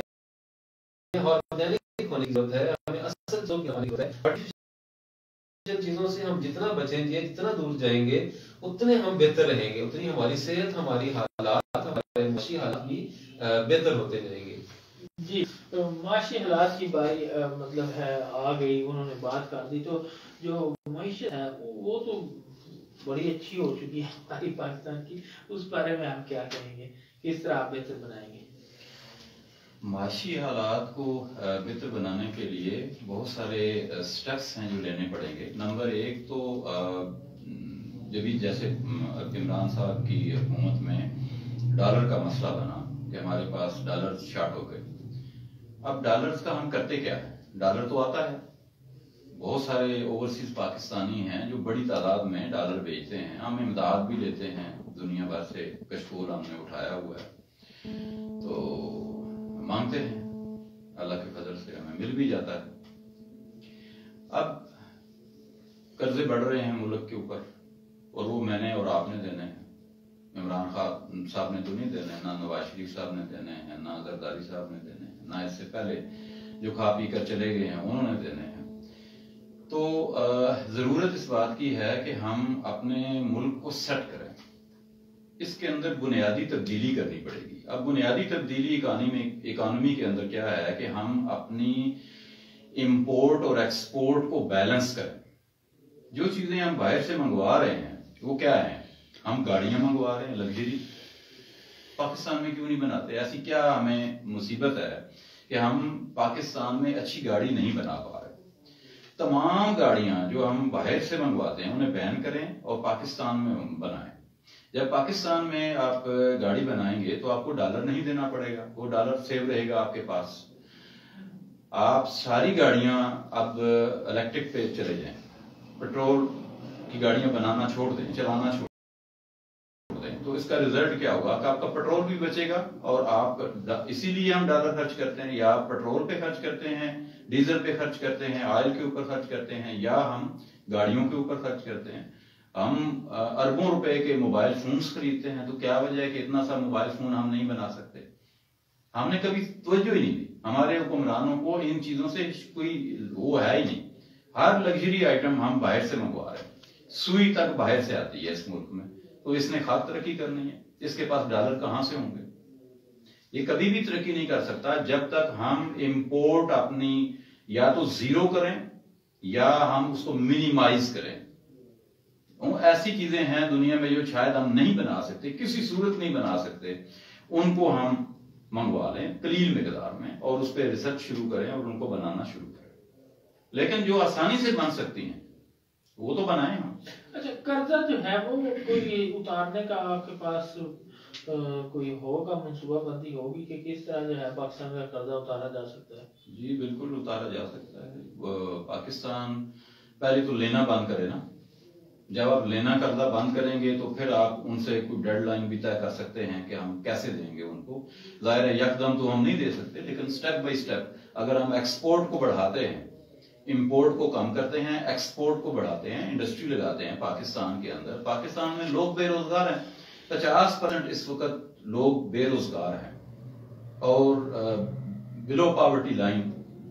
آرگینک ہونے کی ضرورت ہے، ہمیں اصل جو ہونے کی ضرورت ہے. آرٹیفیشل چیزوں سے ہم جتنا بچیں گے، جتنا دور جائیں گے، اتنے ہم بہتر رہیں گے، اتنی ہماری صحت، ہماری حالات، ہمارے معاشی حالات بھی بہتر ہوتے جائیں گے. جی معاشی حالات کی باری مطلب ہے آ گئی، انہوں نے بات کر دی. تو جو معیشت ہے وہ تو بڑی اچھی ہو چکی ہے ہماری پاکستان کی، اس بارے میں آپ کیا کہیں گے، کس طرح آپ بہتر بنائیں گے؟ معاشی حالات کو بہتر بنانے کے لیے بہت سارے سٹیپس ہیں جو لینے پڑیں گے. نمبر ایک تو جبھی جیسے عمران صاحب کی حکومت میں ڈالر کا مسئلہ بنا کہ ہمارے پاس ڈالر شارٹ ہو گئے. اب ڈالرز کا ہم کرتے کیا ہے؟ ڈالر تو آتا ہے، بہت سارے اوورسیز پاکستانی ہیں جو بڑی تعداد میں ڈالر بیچتے ہیں. ہم امداد بھی لیتے ہیں دنیا بھر سے، کشکول ہم نے اٹھایا ہوا ہے، تو مانگتے ہیں، اللہ کے فضل سے ہمیں مل بھی جاتا ہے. اب قرضے بڑھ رہے ہیں ملک کے اوپر، اور وہ میں نے اور آپ نے دینے ہیں. عمران خان صاحب نے تو نہیں دینے، نہ نواز شریف صاحب نے دینے ہیں، نہ زرداری صاحب نے دینے ہیں، نہ اس سے پہلے جو کھا پی کر چلے گئے ہیں انہوں نے دینے ہیں. تو ضرورت اس بات کی ہے کہ ہم اپنے ملک کو سیٹ کریں. اس کے اندر بنیادی تبدیلی کرنی پڑے گی. اب بنیادی تبدیلی اکانومی کے اندر کیا ہے کہ ہم اپنی امپورٹ اور ایکسپورٹ کو بیلنس کریں. جو چیزیں ہم باہر سے منگوا رہے ہیں وہ کیا ہیں؟ ہم گاڑیاں منگوا رہے ہیں لگژری، پاکستان میں کیوں نہیں بناتے؟ ایسی کیا ہمیں مصیبت ہے کہ ہم پاکستان میں اچھی گاڑی نہیں بنا پا رہے؟ تمام گاڑیاں جو ہم باہر سے منگواتے ہیں انہیں بین کریں اور پاکستان میں بنائیں. جب پاکستان میں آپ گاڑی بنائیں گے تو آپ کو ڈالر نہیں دینا پڑے گا، وہ ڈالر سیو رہے گا آپ کے پاس. آپ ساری گاڑیاں اب الیکٹرک پہ چلے جائیں، پیٹرول کی گاڑیاں بنانا چھوڑ دیں، چلانا چھوڑ دیں، تو اس کا رزلٹ کیا ہوگا کہ آپ کا پیٹرول بھی بچے گا. اور آپ اسی لیے ہم ڈالر خرچ کرتے ہیں، یا آپ پیٹرول پہ خرچ کرتے ہیں، ڈیزل پہ خرچ کرتے ہیں، آئل کے اوپر خرچ کرتے ہیں، یا ہم گاڑیوں کے اوپر خرچ کرتے ہیں. ہم اربوں روپے کے موبائل فونز خریدتے ہیں، تو کیا وجہ ہے کہ اتنا سا موبائل فون ہم نہیں بنا سکتے؟ ہم نے کبھی توجہ ہی نہیں دی. ہمارے حکمرانوں کو ان چیزوں سے کوئی وہ ہے ہی نہیں. ہر لگژری آئٹم ہم باہر سے منگوا رہے ہیں، سوئی تک باہر سے آتی ہے اس ملک میں. تو اس نے خاص ترقی کرنی ہے، اس کے پاس ڈالر کہاں سے ہوں گے؟ یہ کبھی بھی ترقی نہیں کر سکتا جب تک ہم امپورٹ اپنی یا تو زیرو کریں یا ہم اس کو منیمائز کریں. ایسی چیزیں ہیں دنیا میں جو شاید ہم نہیں بنا سکتے، کسی صورت نہیں بنا سکتے، ان کو ہم منگوا لیں قلیل مقدار میں اور اس پہ ریسرچ شروع کریں اور ان کو بنانا شروع کریں. لیکن جو آسانی سے بن سکتی ہیں وہ تو بنائیں ہم. اچھا، قرضہ جو ہے وہ کوئی اتارنے کا آپ کے پاس کوئی ہوگا، منصوبہ بندی ہوگی کہ کس طرح جو ہے پاکستان کا قرضہ اتارا جا سکتا ہے؟ جی بالکل اتارا جا سکتا ہے. پاکستان پہلے تو لینا بند کرے نا. جب آپ لینا قرضہ بند کریں گے تو پھر آپ ان سے کوئی ڈیڈ لائن بھی طے کر سکتے ہیں کہ ہم کیسے دیں گے ان کو. ظاہر ہے یکدم تو ہم نہیں دے سکتے، لیکن سٹیپ بائی سٹیپ اگر ہم ایکسپورٹ کو بڑھاتے ہیں، امپورٹ کو کم کرتے ہیں، ایکسپورٹ کو بڑھاتے ہیں، انڈسٹری لگاتے ہیں پاکستان کے اندر. پاکستان میں لوگ بے روزگار ہیں، 50% اس وقت لوگ بے روزگار ہیں، اور بلو پاورٹی لائن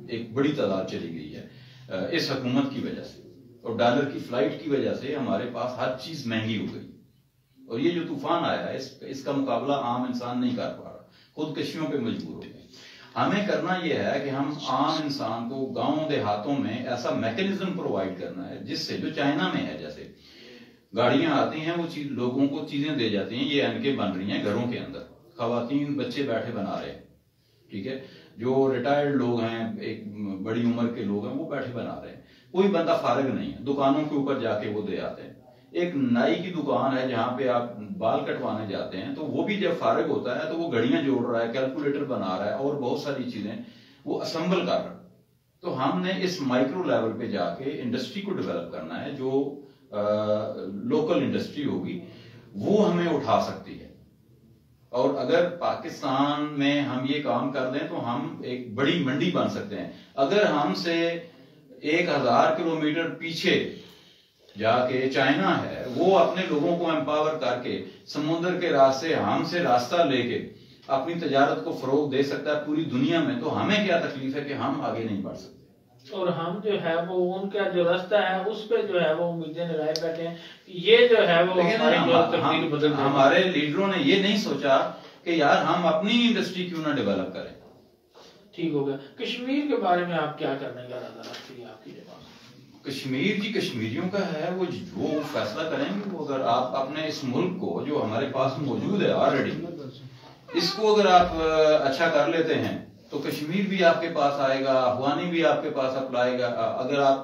ایک بڑی تعداد چلی گئی ہے اس حکومت کی وجہ سے. اور ڈالر کی فلائٹ کی وجہ سے ہمارے پاس ہر چیز مہنگی ہو گئی. اور یہ جو طوفان آیا ہے اس کا مقابلہ عام انسان نہیں کر پا رہا، خودکشیوں پہ مجبور ہو گئے. ہمیں کرنا یہ ہے کہ ہم عام انسان کو گاؤں دیہاتوں میں ایسا میکینزم پرووائڈ کرنا ہے جس سے، جو چائنا میں ہے، جیسے گاڑیاں آتی ہیں وہ لوگوں کو چیزیں دے جاتی ہیں، یہ اینکیں بن رہی ہیں گھروں کے اندر، خواتین بچے بیٹھے بنا رہے ہیں، ٹھیک ہے، جو ریٹائرڈ لوگ ہیں، ایک بڑی عمر کے لوگ ہیں، وہ بیٹھے بنا رہے ہیں. کوئی بندہ فارغ نہیں ہے، دکانوں کے اوپر جا کے وہ دے آتے ہیں. ایک نائی کی دکان ہے جہاں پہ آپ بال کٹوانے جاتے ہیں، تو وہ بھی جب فارغ ہوتا ہے تو وہ گھڑیاں جوڑ رہا ہے، کیلکولیٹر بنا رہا ہے، اور بہت ساری چیزیں وہ اسمبل کر رہا ہے. تو ہم نے اس مائکرو لیول پہ جا کے انڈسٹری کو ڈیولپ کرنا ہے، جو لوکل انڈسٹری ہوگی وہ ہمیں اٹھا سکتی ہے. اور اگر پاکستان میں ہم یہ کام کر دیں تو ہم ایک بڑی منڈی بن سکتے ہیں. اگر ہم سے 1000 کلومیٹر پیچھے جا کے چائنا ہے، وہ اپنے لوگوں کو امپاور کر کے سمندر کے راستے ہم سے راستہ لے کے اپنی تجارت کو فروغ دے سکتا ہے پوری دنیا میں، تو ہمیں کیا تکلیف ہے کہ ہم آگے نہیں بڑھ سکتے؟ اور ہم جو ہے وہ ان کا جو راستہ ہے اس پہ جو ہے وہ امیدیں لگائے بیٹھے ہیں. یہ جو ہے وہ ہمارے لیڈروں نے یہ نہیں سوچا کہ یار ہم اپنی انڈسٹری کیوں نہ ڈیولپ کریں. ٹھیک ہو گیا. کشمیر کے بارے میں آپ کیا کرنے کا ارادہ رکھتے ہیں؟ آپ کی جواب. کشمیر جی کشمیریوں کا ہے، وہ جو فیصلہ کریں گے. وہ اگر آپ اپنے اس ملک کو جو ہمارے پاس موجود ہے آلریڈی، اس کو اگر آپ اچھا کر لیتے ہیں تو کشمیر بھی آپ کے پاس آئے گا، افغانی بھی آپ کے پاس اپلائے گا. اگر آپ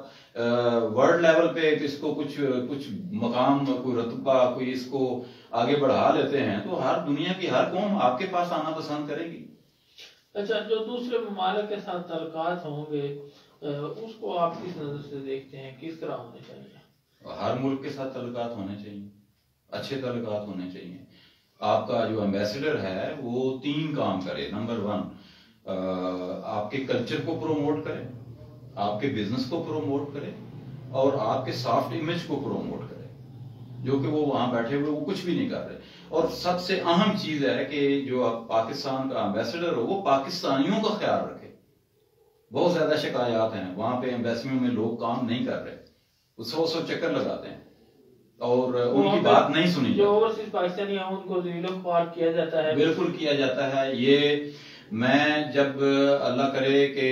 ورلڈ لیول پہ اس کو کچھ مقام، کوئی رتبہ، کوئی اس کو آگے بڑھا لیتے ہیں تو ہر دنیا کی ہر قوم آپ کے پاس آنا پسند کرے گی. اچھا، جو دوسرے ممالک کے ساتھ تعلقات ہوں گے اس کو آپ کس نظر سے دیکھتے ہیں؟ کس طرح ہونے چاہیے؟ ہر ملک کے ساتھ تعلقات ہونے چاہیے، اچھے تعلقات ہونے چاہیے. آپ کا جو ایمبیسڈر ہے وہ 3 کام کرے. نمبر 1، آپ کے کلچر کو پروموٹ کرے، آپ کے بزنس کو پروموٹ کرے، اور آپ کے سافٹ امیج کو پروموٹ کرے، جو کہ وہ وہاں بیٹھے ہوئے وہ کچھ بھی نہیں کر رہے. اور سب سے اہم چیز ہے کہ جو پاکستان کا ایمبیسڈر ہو وہ پاکستانیوں کا خیال رکھے. بہت زیادہ شکایات ہیں وہاں پہ ایمبیسیوں میں لوگ کام نہیں کر رہے، وہ 100 چکر لگاتے ہیں اور ان کی کی بات نہیں سنی جو اوورسیز پاکستانی ہیں ان کو ذلیل و خوار کیا جاتا ہے. بالکل کیا جاتا ہے. یہ میں جب اللہ کرے کہ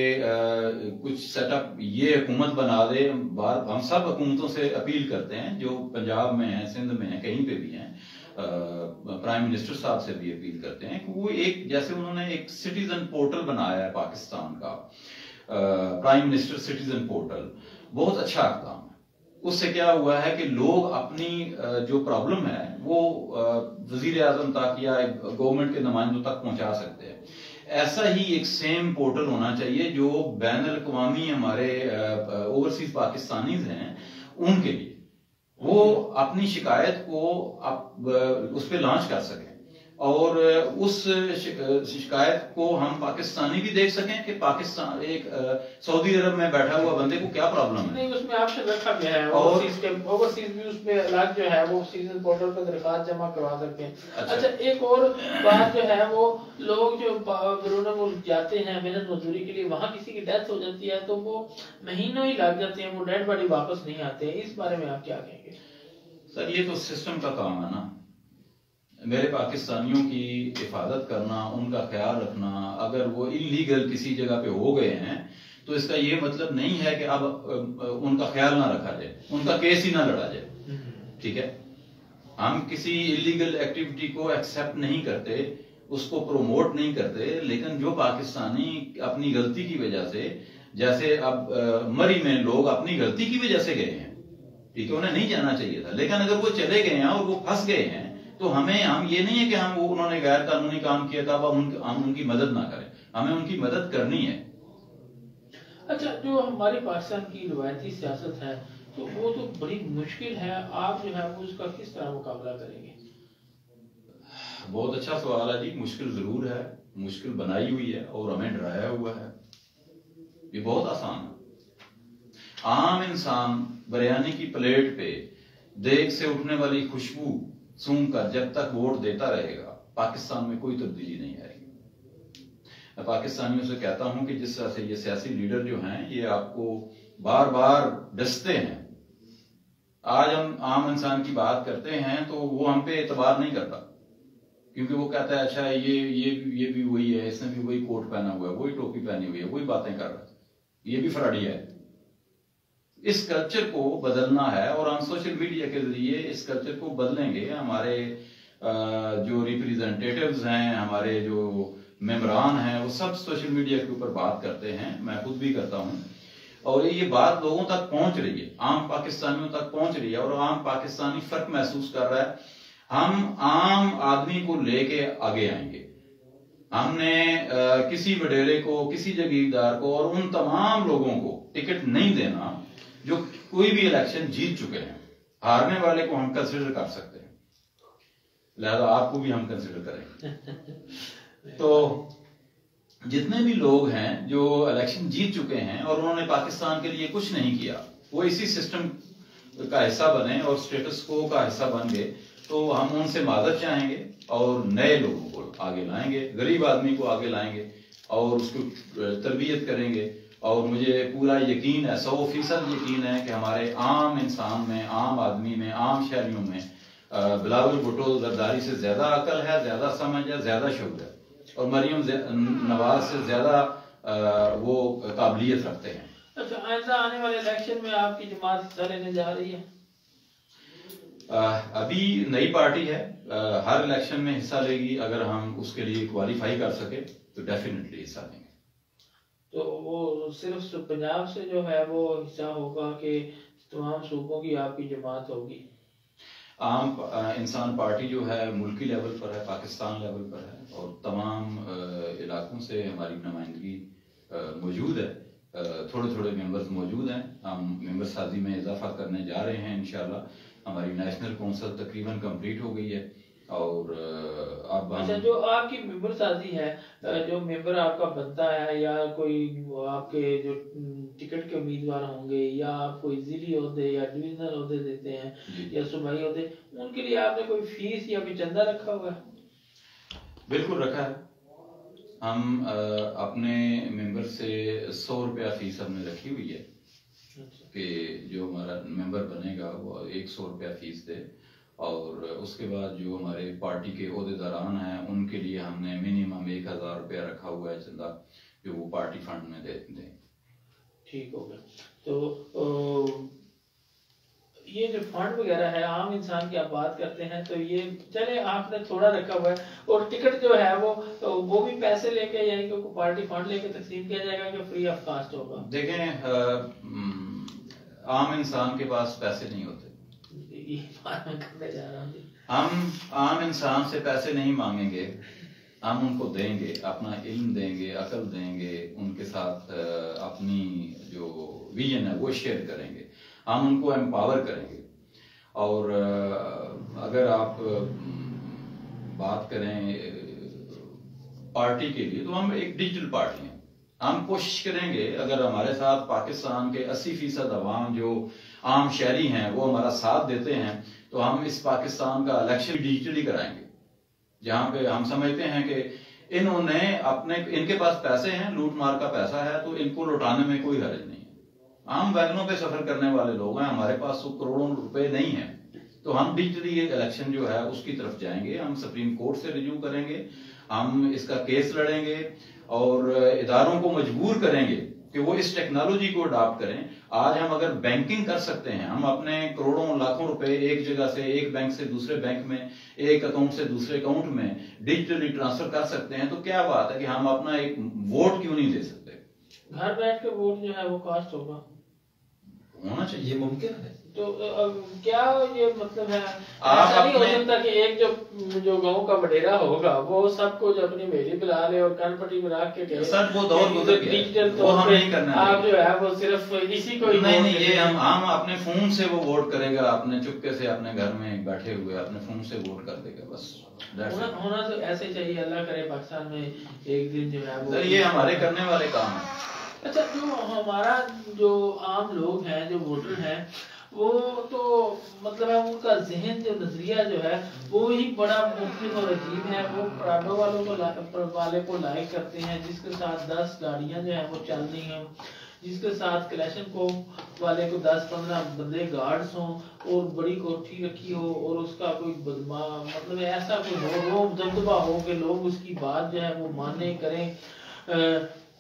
کچھ سیٹ اپ یہ حکومت بنا دے, ہم سب حکومتوں سے اپیل کرتے ہیں جو پنجاب میں ہیں, سندھ میں ہیں, کہیں پہ بھی ہیں, پرائم منسٹر صاحب سے بھی اپیل کرتے ہیں کہ وہ ایک جیسے انہوں نے ایک سٹیزن پورٹل بنایا ہے پاکستان کا, پرائم منسٹر سٹیزن پورٹل, بہت اچھا اقدام ہے. اس سے کیا ہوا ہے کہ لوگ اپنی جو پرابلم ہے وہ وزیر اعظم تک یا گورنمنٹ کے نمائندوں تک پہنچا سکتے ہیں. ایسا ہی ایک سیم پورٹل ہونا چاہیے جو بین الاقوامی ہمارے اوورسیز پاکستانیز ہیں ان کے لیے, وہ اپنی شکایت کو اس پہ لانچ کر سکیں اور اس شکایت کو ہم پاکستانی بھی دیکھ سکیں کہ پاکستان ایک سعودی عرب میں بیٹھا ہوا بندے کو کیا پرابلم ہے. نہیں, اس میں آپشن رکھا گیا ہے اوورسیز بھی, اس میں الگ جو ہے وہ سیزن پورٹل پہ درخواست جمع کروا سکتے ہیں. اچھا, ایک اور بات جو ہے وہ لوگ جو بیرون ملک جاتے ہیں محنت مزدوری کے لیے, وہاں کسی کی ڈیتھ ہو جاتی ہے تو وہ مہینوں ہی لگ جاتے ہیں, وہ ڈیڈ باڈی واپس نہیں آتے ہیں. اس بارے میں آپ کیا کہیں گے؟ سر یہ تو سسٹم کا کام ہے نا, میرے پاکستانیوں کی حفاظت کرنا, ان کا خیال رکھنا. اگر وہ انلیگل کسی جگہ پہ ہو گئے ہیں تو اس کا یہ مطلب نہیں ہے کہ اب ان کا خیال نہ رکھا جائے, ان کا کیس ہی نہ لڑا جائے. ٹھیک ہے, ہم کسی انلیگل ایکٹیویٹی کو ایکسپٹ نہیں کرتے, اس کو پروموٹ نہیں کرتے, لیکن جو پاکستانی اپنی غلطی کی وجہ سے, جیسے اب مری میں لوگ اپنی غلطی کی وجہ سے گئے ہیں, ٹھیک ہے, انہیں نہیں جانا چاہیے تھا, لیکن اگر وہ چلے گئے ہیں اور وہ پھنس گئے ہیں تو ہم یہ نہیں ہے کہ انہوں نے غیر قانونی کام کیا تھا ہم ان کی مدد نہ کریں, ہمیں ان کی مدد کرنی ہے. اچھا, جو ہماری پاکستان کی روایتی سیاست ہے تو وہ تو بڑی مشکل ہے, آپ جو ہے وہ اس کا کس طرح مقابلہ کریں گے؟ بہت اچھا سوال ہے جی. مشکل ضرور ہے, مشکل بنائی ہوئی ہے اور ہمیں ڈرایا ہوا ہے. یہ بہت آسان ہے. عام انسان بریانی کی پلیٹ پہ دیگ سے اٹھنے والی خوشبو سونگ کر جب تک ووٹ دیتا رہے گا, پاکستان میں کوئی تبدیلی نہیں آئے گی. میں پاکستانیوں سے کہتا ہوں کہ جس طرح سے یہ سیاسی لیڈر جو ہیں یہ آپ کو بار بار ڈستے ہیں, آج ہم عام انسان کی بات کرتے ہیں تو وہ ہم پہ اعتبار نہیں کرتا, کیونکہ وہ کہتا ہے اچھا یہ بھی وہی ہے, اس نے بھی وہی کوٹ پہنا ہوا ہے, وہی ٹوپی پہنی ہوئی ہے, وہی باتیں کر رہا ہے, یہ بھی فراڈیا ہے. اس کلچر کو بدلنا ہے اور ہم سوشل میڈیا کے ذریعے اس کلچر کو بدلیں گے. ہمارے جو ریپریزنٹیٹیوز ہیں, ہمارے جو ممبران ہیں, وہ سب سوشل میڈیا کے اوپر بات کرتے ہیں, میں خود بھی کرتا ہوں, اور یہ بات لوگوں تک پہنچ رہی ہے, عام پاکستانیوں تک پہنچ رہی ہے, اور عام پاکستانی فرق محسوس کر رہا ہے. ہم عام آدمی کو لے کے آگے آئیں گے. ہم نے کسی وڈیرے کو, کسی جگیردار کو اور ان تمام لوگوں کو ٹکٹ نہیں دینا جو کوئی بھی الیکشن جیت چکے ہیں. ہارنے والے کو ہم کنسیڈر کر سکتے ہیں, لہذا آپ کو بھی ہم کنسیڈر کریں. تو جتنے بھی لوگ ہیں جو الیکشن جیت چکے ہیں اور انہوں نے پاکستان کے لیے کچھ نہیں کیا, وہ اسی سسٹم کا حصہ بنے اور سٹیٹس کو کا حصہ بن گئے, تو ہم ان سے معذرت چاہیں گے اور نئے لوگوں کو آگے لائیں گے, غریب آدمی کو آگے لائیں گے اور اس کو تربیت کریں گے. اور مجھے پورا یقین ہے, 100% یقین ہے کہ ہمارے عام انسان میں, عام آدمی میں, عام شہریوں میں بلاول بھٹو زرداری سے زیادہ عقل ہے, زیادہ سمجھ ہے, زیادہ شعور ہے, اور مریم نواز سے زیادہ وہ قابلیت رکھتے ہیں. اچھا, آئندہ آنے والے الیکشن میں آپ کی جماعت حصہ لینے جا رہی ہے؟ ابھی نئی پارٹی ہے, ہر الیکشن میں حصہ لے گی. اگر ہم اس کے لیے کوالیفائی کر سکے تو ڈیفینیٹلی حصہ لیں گے. تو وہ صرف پنجاب سے جو ہے وہ حصہ ہوگا کہ تمام صوبوں کی آپ کی جماعت ہوگی؟ عام انسان پارٹی جو ہے ملکی لیول پر ہے, پاکستان لیول پر ہے, اور تمام علاقوں سے ہماری نمائندگی موجود ہے. تھوڑے تھوڑے ممبرز موجود ہیں. ہم ممبر سازی میں اضافہ کرنے جا رہے ہیں انشاءاللہ. ہماری نیشنل کونسل تقریباً کمپلیٹ ہو گئی ہے, اور اب اچھا, جو آپ کی ممبر سازی ہے, جو ممبر آپ کا بنتا ہے, یا کوئی آپ کے جو ٹکٹ کے امیدوار ہوں گے, یا آپ کوئی ضلعی عہدے یا ڈویژنل عہدے دیتے ہیں یا صوبائی عہدے, ان کے لیے آپ نے کوئی فیس یا کوئی چندہ رکھا ہوا ہے؟ بالکل رکھا ہے. ہم اپنے ممبر سے 100 روپیہ فیس ہم نے رکھی ہوئی ہے کہ جو ہمارا ممبر بنے گا وہ 100 روپیہ فیس دے, اور اس کے بعد جو ہمارے پارٹی کے عہدیداران ہیں ان کے لیے ہم نے منیمم 1000 روپیہ رکھا ہوا ہے چندہ جو وہ پارٹی فنڈ میں دیں. ٹھیک ہو گیا. تو یہ جو فنڈ وغیرہ ہے عام انسان کی آپ بات کرتے ہیں تو یہ چلے آپ نے تھوڑا رکھا ہوا ہے اور ٹکٹ جو ہے وہ بھی پیسے لے کے یعنی کہ پارٹی فنڈ لے کے تقسیم کیا جائے گا کہ فری آف کاسٹ ہوگا؟ دیکھیں عام انسان کے پاس پیسے نہیں ہوتے. یہ بات میں کرنے جا رہا ہوں. ہم عام انسان سے پیسے نہیں مانگیں گے, ہم ان کو دیں گے, اپنا علم دیں گے, عقل دیں گے, ان کے ساتھ اپنی جو ویژن ہے وہ شیئر کریں گے, ہم ان کو امپاور کریں گے. اور اگر آپ بات کریں پارٹی کے لیے تو ہم ایک ڈیجیٹل پارٹی ہیں. ہم کوشش کریں گے اگر ہمارے ساتھ پاکستان کے 80% عوام جو عام شہری ہیں وہ ہمارا ساتھ دیتے ہیں تو ہم اس پاکستان کا الیکشن ڈیجیٹلی کرائیں گے, جہاں پہ ہم سمجھتے ہیں کہ انہوں نے ان کے پاس پیسے ہیں, لوٹ مار کا پیسہ ہے تو ان کو لوٹانے میں کوئی حرج نہیں ہے. ہم ویگنوں پہ سفر کرنے والے لوگ ہیں, ہمارے پاس کروڑوں روپے نہیں ہیں, تو ہم ڈیجیٹلی الیکشن جو ہے اس کی طرف جائیں گے. ہم سپریم کورٹ سے رجوع کریں گے, ہم اس کا کیس لڑیں گے اور اداروں کو مجبور کریں گے کہ وہ اس ٹیکنالوجی کو اڈاپٹ کریں. آج ہم اگر بینکنگ کر سکتے ہیں, ہم اپنے کروڑوں لاکھوں روپے ایک جگہ سے ایک بینک سے دوسرے بینک میں, ایک اکاؤنٹ سے دوسرے اکاؤنٹ میں ڈیجیٹلی ٹرانسفر کر سکتے ہیں, تو کیا بات ہے کہ ہم اپنا ایک ووٹ کیوں نہیں دے سکتے؟ گھر بیٹھ کے ووٹ جو ہے وہ کاسٹ ہوگا, ہونا چاہیے, ممکن ہے. تو کیا یہ مطلب ہے ایسا نہیں ہو سکتا کہ ایک جو گاؤں کا وڈیرا ہوگا وہ سب کو جو اپنی میری بلا لے اور کن پٹی میں رکھ کے سر وہ دور گزر گیا, وہ ہم نہیں کرنا. آپ جو ہے وہ صرف اسی کو نہیں, یہ ہم اپنے فون سے وہ ووٹ کرے گا, اپنے چپکے سے اپنے گھر میں بیٹھے ہوئے اپنے فون سے ووٹ کر دے گا بس. ہونا تو ایسے چاہیے, اللہ کرے پاکستان میں ایک دن جو ہے وہ, یہ ہمارے کرنے والے کام ہیں. اچھا, جو ہمارا جو عام لوگ ہیں جو ووٹر ہیں وہ تو مطلب ہے ان کا ذہن جو نظریہ جو ہے وہ ہی بڑا مختلف اور عجیب ہے. وہ پراڈو والے کو لائک کرتے ہیں جس کے ساتھ 10 گاڑیاں جو ہیں وہ چل رہی ہیں, جس کے ساتھ کلیشن کو والے کو 10-15 بندے گارڈز ہوں اور بڑی کوٹھی رکھی ہو اور اس کا کوئی مطلب ایسا کوئی ہو دبدبہ ہو کہ لوگ اس کی بات جو ہے وہ ماننے کریں.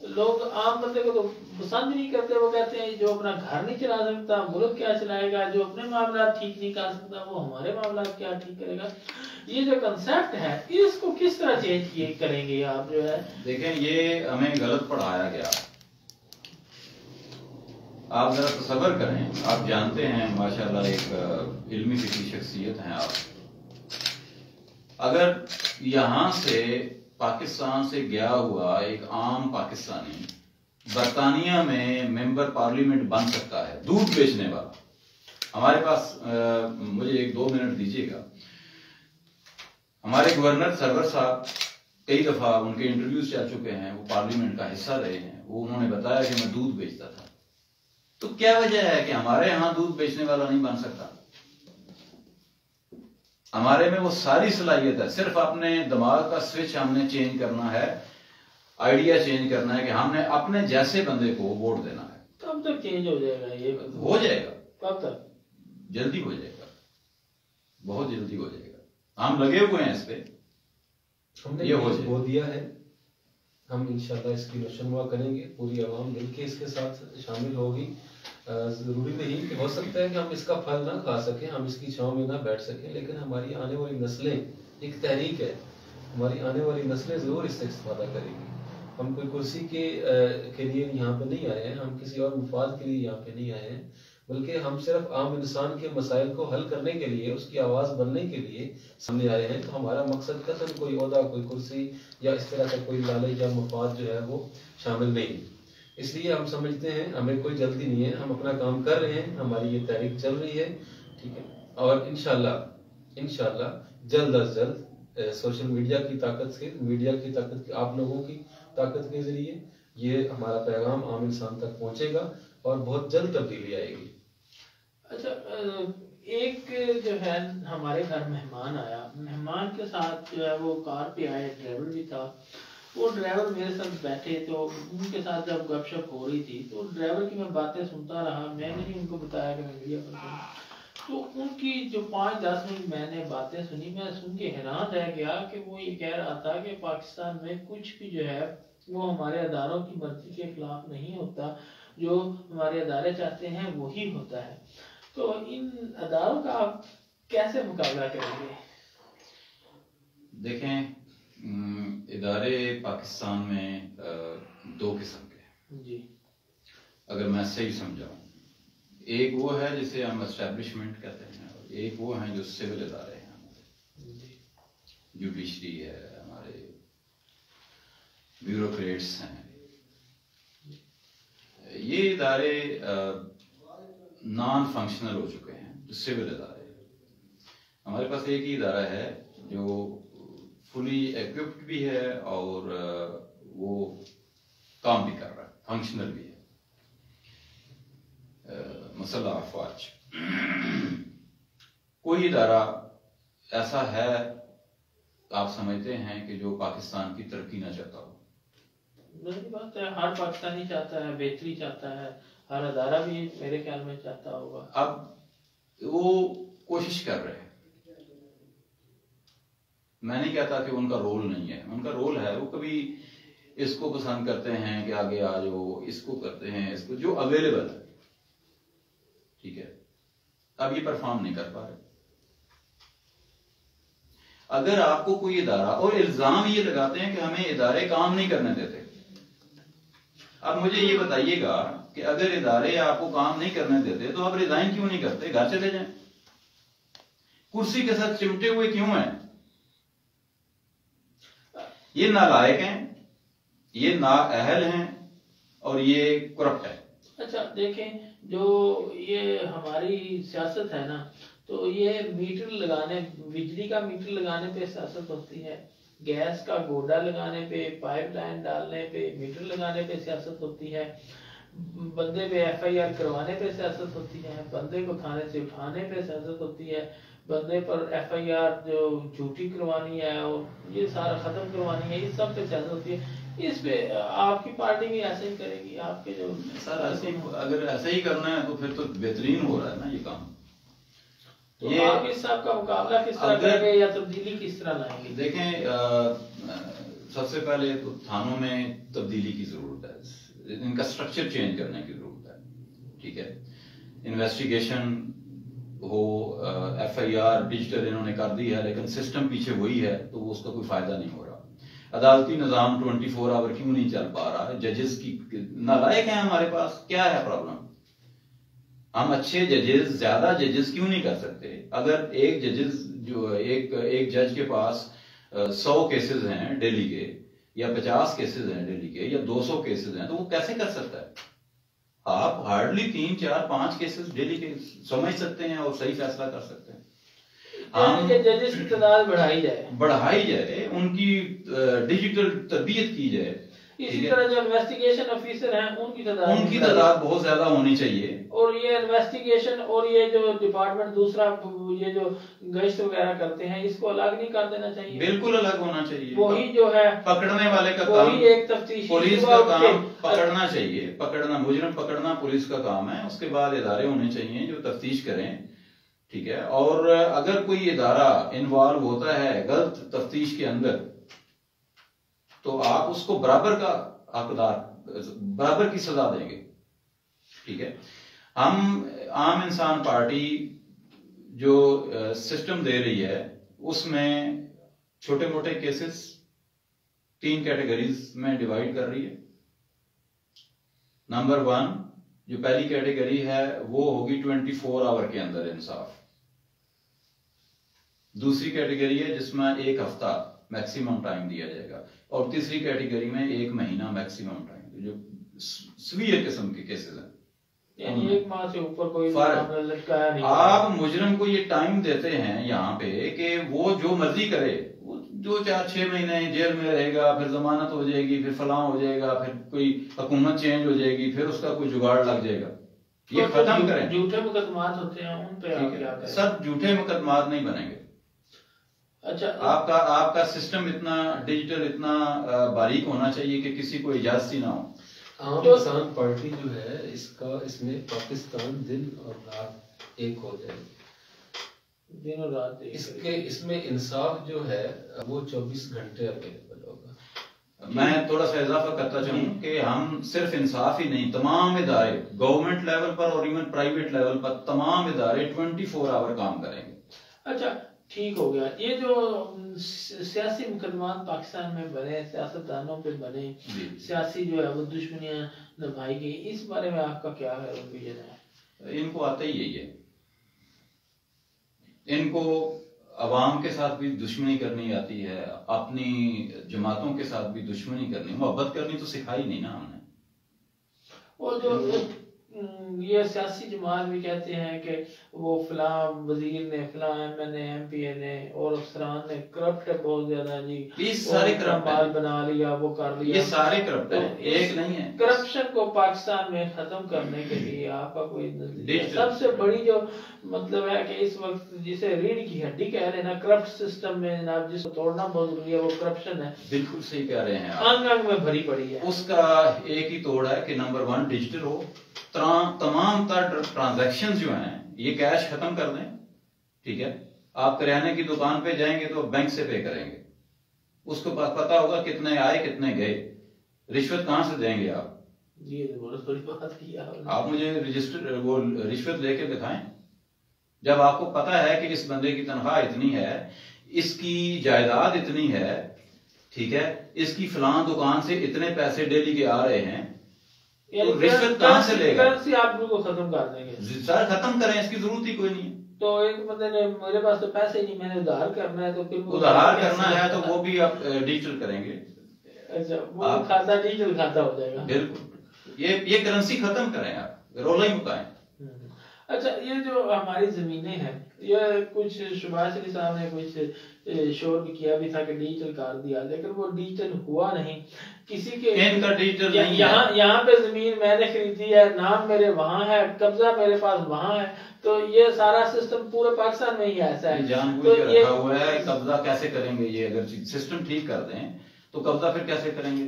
لوگ عام بندے کو تو پسند نہیں کرتے, وہ کہتے ہیں جو اپنا گھر نہیں چلا سکتا ملک کیا چلائے گا, جو اپنے معاملات ٹھیک نہیں کر سکتا وہ ہمارے معاملات کیا ٹھیک کرے گا. یہ جو کنسیپٹ ہے اس کو کس طرح چینج کریں گے آپ جو ہے؟ دیکھیں یہ ہمیں غلط پڑھایا گیا. آپ ذرا تصور کریں, آپ جانتے ہیں ماشاءاللہ ایک علمی فکری شخصیت ہیں آپ, اگر یہاں سے پاکستان سے گیا ہوا ایک عام پاکستانی برطانیہ میں ممبر پارلیمنٹ بن سکتا ہے, دودھ بیچنے والا. ہمارے پاس مجھے 1-2 منٹ دیجیے گا. ہمارے گورنر سرور صاحب کئی دفعہ ان کے انٹرویوز چل چکے ہیں, وہ پارلیمنٹ کا حصہ رہے ہیں, وہ انہوں نے بتایا کہ میں دودھ بیچتا تھا. تو کیا وجہ ہے کہ ہمارے ہاں دودھ بیچنے والا نہیں بن سکتا؟ ہمارے میں وہ ساری صلاحیت ہے, صرف اپنے دماغ کا سوئچ ہم نے چینج کرنا ہے, آئیڈیا چینج کرنا ہے کہ ہم نے اپنے جیسے بندے کو ووٹ دینا ہے. کب تک چینج ہو جائے گا؟ یہ ہو جائے گا. کب تک؟ جلدی ہو جائے گا, بہت جلدی ہو جائے گا. ہم لگے ہوئے ہیں اس پہ, ہم نے یہ ہو دیا ہے. ہم انشاءاللہ اس کی روشنوا کریں گے, پوری عوام مل کے اس کے ساتھ شامل ہوگی. ضروری نہیں کہ ہو سکتا ہے کہ ہم اس کا پھل نہ کھا سکیں, ہم اس کی چھاؤں میں نہ بیٹھ سکیں, لیکن ہماری آنے والی نسلیں, ایک تحریک ہے, ہماری آنے والی نسلیں ضرور اس سے استفادہ کریں گی. ہم کوئی کرسی کے لیے یہاں پہ نہیں آئے ہیں, ہم کسی اور مفاد کے لیے یہاں پہ نہیں آئے ہیں, بلکہ ہم صرف عام انسان کے مسائل کو حل کرنے کے لیے, اس کی آواز بننے کے لیے سامنے آئے ہیں. تو ہمارا مقصد قطعاً کوئی عہدہ, کوئی کرسی یا اس طرح کا کوئی لالچ یا مفاد جو ہے وہ شامل نہیں. اس لیے ہم سمجھتے ہیں ہمیں کوئی جلدی نہیں ہے, ہم اپنا کام کر رہے ہیں, ہماری یہ تحریک چل رہی ہے, ٹھیک ہے. اور انشاءاللہ جلد از جلد سوشل میڈیا کی طاقت سے, میڈیا کی طاقت, آپ لوگوں کی طاقت کے ذریعے یہ ہمارا پیغام عام انسان تک پہنچے گا اور بہت جلد تبدیلی آئے گی. اچھا, ایک جو ہے ہمارے گھر مہمان آیا, مہمان کے ساتھ جو ہے وہ کار پہ آئے, ڈرائیور بھی تھا. وہ ڈرائیور میرے ساتھ بیٹھے, تو ان کے ساتھ جب گپ شپ ہو رہی تھی تو ڈرائیور کی میں باتیں سنتا رہا. میں نے ہی ان کو بتایا کہ میں میڈیا پر ہوں. تو ان کی جو 5-10 منٹ میں نے باتیں سنی، میں سن کے حیران رہ گیا کہ وہ یہ کہہ رہا تھا کہ پاکستان میں کچھ بھی جو ہے وہ ہمارے اداروں کی مرضی کے خلاف نہیں ہوتا، جو ہمارے ادارے چاہتے ہیں وہی ہوتا ہے۔ تو ان اداروں کا آپ کیسے مقابلہ کریں گے؟ دیکھیں، ادارے پاکستان میں 2 قسم کے ہیں، جی، اگر میں صحیح سمجھاؤں۔ ایک وہ ہے جسے ہم اسٹیبلشمنٹ کہتے ہیں، اور ایک وہ ہیں جو سول ادارے ہیں ہمارے، جوڈیشری ہے، ہمارے بیوروکریٹس ہیں۔ یہ ادارے نان فنکشنل ہو چکے ہیں، جو سول ادارے ہیں۔ ہمارے پاس ایک ہی ادارہ ہے جو فلی ایکوپڈ بھی ہے اور وہ کام بھی کر رہا ہے، فنکشنل بھی ہے، مسلح افواج۔ کوئی ادارہ ایسا ہے آپ سمجھتے ہیں کہ جو پاکستان کی ترقی نہ چاہتا ہو؟ وہی بات ہے، ہر پاکستانی چاہتا ہے، بہتری چاہتا ہے، ہر ادارہ بھی میرے خیال میں چاہتا ہوگا۔ اب وہ کوشش کر رہے ہیں، میں نہیں کہتا کہ ان کا رول نہیں ہے، ان کا رول ہے۔ وہ کبھی اس کو پسند کرتے ہیں کہ آگے آ جاؤ، اس کو کرتے ہیں، اس کو جو اویلیبل ہے، ٹھیک ہے۔ اب یہ پرفارم نہیں کر پا رہے۔ اگر آپ کو کوئی ادارہ، اور الزام یہ لگاتے ہیں کہ ہمیں ادارے کام نہیں کرنے دیتے۔ اب مجھے یہ بتائیے گا کہ اگر ادارے آپ کو کام نہیں کرنے دیتے تو آپ ریزائن کیوں نہیں کرتے، گھر چلے جائیں؟ کرسی کے ساتھ چمٹے ہوئے کیوں ہیں؟ یہ نالائق ہیں، یہ نااہل ہیں، اور یہ کرپٹ ہے۔ اچھا دیکھیں، جو یہ ہماری سیاست ہے نا، تو یہ میٹر لگانے، بجلی کا میٹر لگانے پہ سیاست ہوتی ہے، گیس کا گوڈا لگانے پہ، پائپ لائن ڈالنے پہ، میٹر لگانے پہ سیاست ہوتی ہے، بندے پہ FIR کروانے پہ سیاست ہوتی ہے، بندے کو تھانے سے اٹھانے پہ سیاست ہوتی ہے، بندے پر FIR جو جھوٹی کروانی ہے اور یہ سارا ختم کروانی ہے، یہ سب پہ سیاست ہوتی ہے۔ اس پہ آپ کی پارٹی بھی ایسے ہی کرے گی؟ آپ کے جو سر اگر ایسا ہی کرنا ہے تو پھر تو بہترین ہو رہا ہے نا یہ کام۔ تو آپ اس صاحب کا مقابلہ کس طرح کریں گے یا تبدیلی کس طرح لائیں گے؟ دیکھیں، سب سے پہلے تو تھانوں میں تبدیلی کی ضرورت ہے، ان کا سٹرکچر چینج کرنے کی ضرورت ہے، ٹھیک ہے۔ انویسٹیگیشن ہو، FIR ڈیجیٹل انہوں نے کر دی ہے، لیکن سسٹم پیچھے وہی ہے، تو اس کا کوئی فائدہ نہیں ہو رہا۔ عدالتی نظام 24 آور کیوں نہیں چل پا رہا؟ ججز کی نالائق ہیں ہمارے پاس، کیا ہے پرابلم؟ ہم اچھے ججز، زیادہ ججز کیوں نہیں کر سکتے؟ اگر ایک ججز جو ایک جج کے پاس 100 کیسز ہیں ڈیلی کے، یا 50 کیسز ہیں ڈیلی کے، یا 200 کیسز ہیں، تو وہ کیسے کر سکتا ہے؟ آپ ہارڈلی 3 4 5 کیسز ڈیلی کے سمجھ سکتے ہیں اور صحیح فیصلہ کر سکتے ہیں۔ ججز کی تعداد بڑھائی جائے، ان کی ڈیجیٹل تربیت کی جائے۔ اسی طرح جو انویسٹیگیشن آفیسر ہیں ان کی تعداد بہت زیادہ ہونی چاہیے، اور یہ انویسٹیگیشن اور یہ جو ڈپارٹمنٹ دوسرا یہ جو گشت وغیرہ کرتے ہیں، اس کو الگ نہیں کر دینا چاہیے؟ بالکل الگ ہونا چاہیے۔ وہی جو ہے پکڑنے والے کا کام، ایک تفتیشی پولیس کا کام پکڑنا چاہیے، پکڑنا، مجرم پکڑنا پولیس کا کام ہے۔ اس کے بعد ادارے ہونے چاہیے جو تفتیش کریں، ٹھیک ہے۔ اور اگر کوئی ادارہ انوالو ہوتا ہے غلط تفتیش کے اندر، تو آپ اس کو برابر کا حقدار، برابر کی سزا دیں گے، ٹھیک ہے۔ ہم عام انسان پارٹی جو سسٹم دے رہی ہے، اس میں چھوٹے موٹے کیسز 3 کیٹیگریز میں ڈیوائیڈ کر رہی ہے۔ نمبر 1 جو پہلی کیٹیگری ہے وہ ہوگی 24 آور کے اندر انصاف۔ دوسری کیٹیگری ہے جس میں 1 ہفتہ میکسیمم ٹائم دیا جائے گا، اور تیسری کیٹیگری میں 1 مہینہ میکسیمم ٹائم، جو سویئر قسم کے کیسز ہیں، یعنی 1 ماہ سے اوپر کوئی معاملہ لٹکایا نہیں۔ آپ مجرم کو یہ ٹائم دیتے ہیں یہاں پہ کہ وہ جو مرضی کرے، وہ 2 4 6 مہینے جیل میں رہے گا، پھر ضمانت ہو جائے گی، پھر فلاں ہو جائے گا، پھر کوئی حکومت چینج ہو جائے گی، پھر اس کا کوئی جگاڑ لگ جائے گا۔ یہ ختم کریں۔ جھوٹے مقدمات ہوتے ہیں ان پہ آپ کیا کریں؟ سب جھوٹے مقدمات نہیں بنیں گے۔ اچھا، آپ کا سسٹم اتنا ڈیجیٹل، اتنا باریک ہونا چاہیے کہ کسی کو اجازت ہی نہ ہو۔ عام انسان پارٹی جو ہے، اس میں پاکستان دن اور رات ایک ہو جائے، دنوں رات اس میں انصاف جو ہے وہ 24 گھنٹے اویلیبل ہوگا. میں تھوڑا سا اضافہ کرتا چاہوں کہ ہم صرف انصاف ہی نہیں، تمام ادارے گورنمنٹ لیول پر اور ایون پرائیویٹ لیول پر تمام ادارے 24 آور کام کریں گے. اچھا ٹھیک ہو گیا. یہ جو سیاسی مقدمات پاکستان میں بنے، سیاستدانوں پہ بنے، سیاسی جو ہے وہ دشمنیاں نبھائی گئی، اس بارے میں آپ کا کیا ہے؟ ان کو آتا ہی یہی ہے، ان کو عوام کے ساتھ بھی دشمنی کرنی آتی ہے، اپنی جماعتوں کے ساتھ بھی دشمنی کرنی، محبت کرنی تو سکھائی نہیں نا ہم نے. اور جو یہ سیاسی جماعت بھی کہتے ہیں کہ وہ فلاں وزیر نے، فلاں ایم این اے، ایم پی اے نے اور افسران نے کرپٹ ہے بہت زیادہ جی، یہ سارے کرپٹ مال بنا لیا، وہ کر لیا، یہ سارے کرپٹ ہیں، ایک نہیں ہے. کرپشن کو پاکستان میں ختم کرنے کے لیے آپ کا کوئی نظریہ؟ سب سے بڑی جو مطلب ہے کہ اس وقت جسے ریڑھ کی ہڈی کہہ رہے ہیں نا، کرپٹ سسٹم میں جناب جس کو توڑنا بہت ضروری ہے، وہ کرپشن ہے. بالکل صحیح کہہ رہے ہیں آپ، انگ انگ میں بھری پڑی ہے. اس کا ایک ہی توڑ ہے کہ نمبر 1 ڈیجیٹل ہو، تمام تر ٹرانزیکشن جو ہیں یہ کیش ختم کر دیں. ٹھیک ہے، آپ کریانے کی دکان پہ جائیں گے تو بینک سے پے کریں گے، اس کو پتا ہوگا کتنے آئے کتنے گئے. رشوت کہاں سے دیں گے آپ؟ آپ مجھے رجسٹر وہ رشوت لے کے دکھائیں. جب آپ کو پتا ہے کہ اس بندے کی تنخواہ اتنی ہے، اس کی جائیداد اتنی ہے، ٹھیک ہے، اس کی فلاں دکان سے اتنے پیسے ڈیلی کے آ رہے ہیں، تو رشوت کہاں سے لے گا؟ کرنسی آپ کو ختم کر دیں گے. سر ختم کریں، اس کی ضرورت ہی کوئی نہیں ہے. تو ایک بندے نے میرے پاس تو پیسے ہی نہیں، میں نے ادھار کرنا ہے، تو پھر ادھار کرنا ہے تو وہ بھی آپ ڈیجیٹل کریں گے. اچھا، وہ کھاتا ڈیجیٹل کھاتا ہو جائے گا. بالکل، یہ کرنسی ختم کریں، آپ رولا ہی مکائیں. اچھا، یہ جو ہماری زمینیں ہیں، یہ کچھ شباز علی صاحب نے کچھ شور بھی کیا بھی تھا کہ ڈیجیٹل کر دیا، لیکن وہ ڈیجیٹل ہوا نہیں. کسی کے ان کا ڈیجیٹل نہیں ہے. یہاں پہ زمین میں نے خریدی ہے، نام میرے وہاں ہے، قبضہ میرے پاس وہاں ہے، تو یہ سارا سسٹم پورے پاکستان میں ہی ایسا ہے. جان بوجھ کے رکھا ہوا ہے. قبضہ کیسے کریں گے؟ یہ اگر سسٹم ٹھیک کر دیں تو قبضہ پھر کیسے کریں گے؟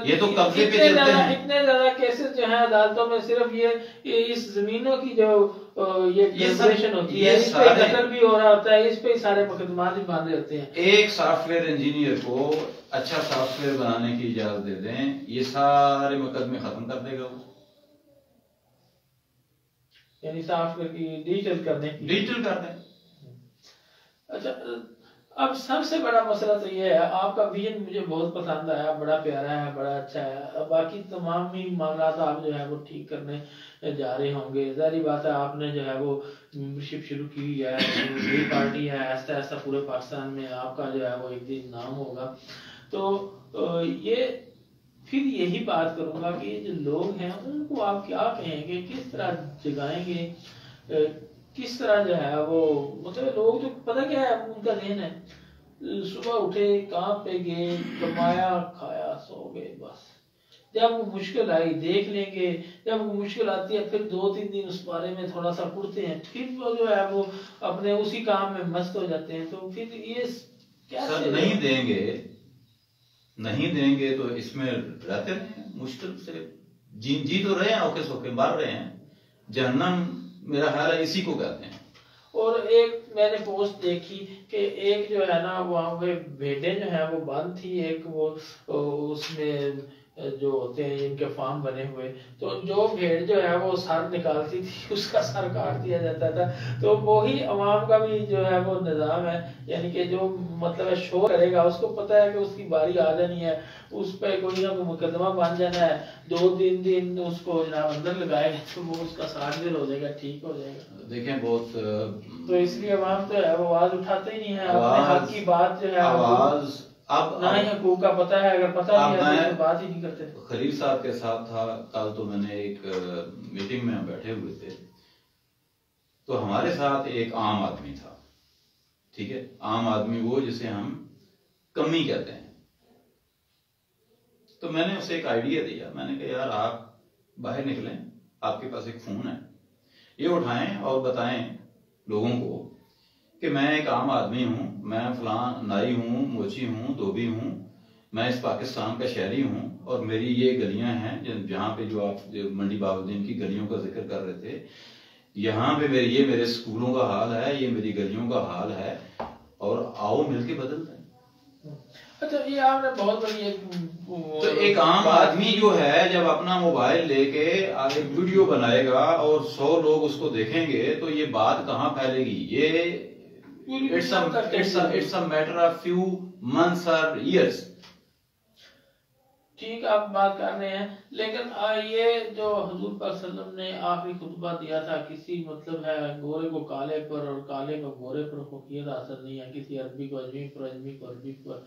یہ تو قبضے پہ چلتے ہیں. اتنے زیادہ کیسز جو ہیں عدالتوں میں، صرف یہ اس زمینوں کی جو یہ کیلکولیشن ہوتی ہے، اس پہ قتل بھی ہو رہا ہوتا ہے، اس پہ سارے مقدمات بھی باندھے ہوتے ہیں. ایک سافٹ ویئر انجینئر کو اچھا سافٹ ویئر بنانے کی اجازت دے دیں، یہ سارے مقدمے ختم کر دے گا. وہ یعنی سافٹ ویئر کی ڈیجیٹل کرنے کی، ڈیجیٹل کر دیں. اچھا، اب سب سے بڑا مسئلہ تو یہ ہے، آپ کا ویژن مجھے بہت پسند آیا، بڑا پیارا ہے، بڑا اچھا ہے. باقی تمام ہی معاملات آپ جو ہے وہ ٹھیک کرنے جا رہے ہوں گے. ظاہری بات ہے، آپ نے جو ہے وہ ممبرشپ شروع کی ہوئی ہے، نئی پارٹی ہے، ایسا ایسا پورے پاکستان میں آپ کا جو ہے وہ ایک دن نام ہوگا. تو یہ پھر یہی بات کروں گا کہ یہ جو لوگ ہیں ان کو آپ کیا کہیں گے، کس طرح جگائیں گے، کس طرح جو ہے وہ مطلب لوگ جو پتہ کیا ہے ان کا ذہن ہے، صبح اٹھے کام پہ گئے، کمایا کھایا سو گئے بس. جب وہ مشکل آئی دیکھ لیں گے، جب وہ مشکل آتی ہے پھر 2-3 دن اس بارے میں تھوڑا سا پڑھتے ہیں، پھر وہ جو ہے وہ اپنے اسی کام میں مست ہو جاتے ہیں. تو پھر یہ سر نہیں دیں گے تو اس میں رہتے رہے مشکل سے جی تو رہے ہیں، اوکے سوکے مار رہے ہیں. جہنم میرا خیال ہے اسی کو کہتے ہیں. اور ایک میں نے پوسٹ دیکھی کہ ایک جو ہے نا وہاں پہ بھیڑیں جو ہیں وہ بند تھی، ایک وہ اس میں جو ہوتے ہیں ان کے فارم بنے ہوئے، تو جو بھیڑ جو ہے وہ سر نکالتی تھی اس کا سر کاٹ دیا جاتا تھا. تو وہی عوام کا بھی جو ہے وہ نظام ہے، یعنی کہ جو مطلب شور کرے گا اس کو پتہ ہے کہ اس کی باری آ جانی ہے، اس پہ کوئی نہ کوئی مقدمہ بن جانا ہے، 2-3 دن اس کو جناب اندر لگائے گا تو وہ اس کا ساتھ دل ہو جائے گا، ٹھیک ہو جائے گا. دیکھیں بہت تو اس لیے عوام تو ہے وہ آواز اٹھاتے ہی نہیں ہے، اپنے حق کی بات جو ہے آواز اب نہ ہی حقوق کا پتہ ہے، اگر پتہ نہیں ہے تو بات ہی نہیں کرتے. خلیل صاحب کے ساتھ تھا کل، تو میں نے ایک میٹنگ میں ہم بیٹھے ہوئے تھے، تو ہمارے ساتھ ایک عام آدمی تھا. ٹھیک ہے، عام آدمی وہ جسے ہم کمی کہتے ہیں. تو میں نے اسے ایک آئیڈیا دیا، میں نے کہا یار آپ باہر نکلیں، آپ کے پاس ایک فون ہے، یہ اٹھائیں اور بتائیں لوگوں کو کہ میں ایک عام آدمی ہوں، میں فلاں نائی ہوں، موچی ہوں، دھوبی ہوں، میں اس پاکستان کا شہری ہوں، اور میری یہ گلیاں ہیں جہاں پہ جو آپ منڈی بہاؤالدین کی گلیوں کا ذکر کر رہے تھے، یہاں پہ یہ میرے اسکولوں کا حال ہے، یہ میری گلیوں کا حال ہے، اور آؤ مل کے بدلتے ہیں۔ اچھا یہ آپ نے بہت بڑی تو ایک عام آدمی جو ہے جب اپنا موبائل لے کے ایک ویڈیو بنائے گا اور 100 لوگ اس کو دیکھیں گے تو یہ بات کہاں پھیلے گی؟ یہ it's a matter of few months or years۔ ٹھیک آپ بات کر رہے ہیں، لیکن یہ جو حضور پاک صلی اللہ علیہ وسلم نے آخری خطبہ دیا تھا، کسی مطلب ہے گورے کو کالے پر اور کالے کو گورے پر فوقیت حاصل نہیں ہے، کسی عربی کو اجمی پر، اجمی کو عربی پر۔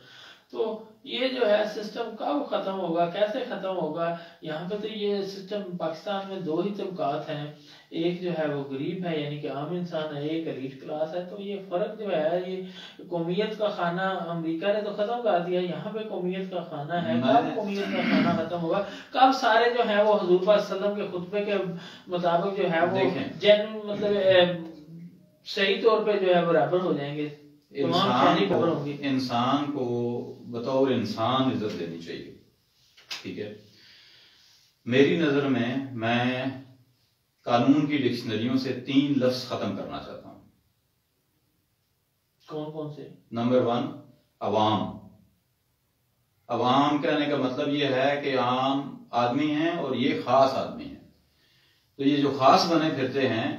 تو یہ جو ہے سسٹم کب ختم ہوگا، کیسے ختم ہوگا؟ یہاں پہ تو یہ سسٹم پاکستان میں 2 ہی طبقات ہیں، ایک جو ہے وہ غریب ہے یعنی کہ عام انسان ہے، ایک ایلیٹ کلاس ہے۔ تو یہ فرق جو ہے، یہ قومیت کا خانہ امریکہ نے تو ختم کر دیا، یہاں پہ قومیت کا خانہ ہے۔ کب قومیت کا خانہ ختم ہوگا؟ کب سارے جو ہیں وہ حضور پاک صلی اللہ علیہ وسلم کے خطبے کے مطابق جو ہے وہ جنرل مطلب صحیح طور پہ جو ہے برابر ہو جائیں گے؟ انسان کو بطور انسان عزت دینی چاہیے، ٹھیک ہے؟ میری نظر میں قانون کی ڈکشنریوں سے 3 لفظ ختم کرنا چاہتا ہوں۔ کون کون سے؟ نمبر 1 عوام۔ عوام کہنے کا مطلب یہ ہے کہ عام آدمی ہیں اور یہ خاص آدمی ہیں، تو یہ جو خاص بنے پھرتے ہیں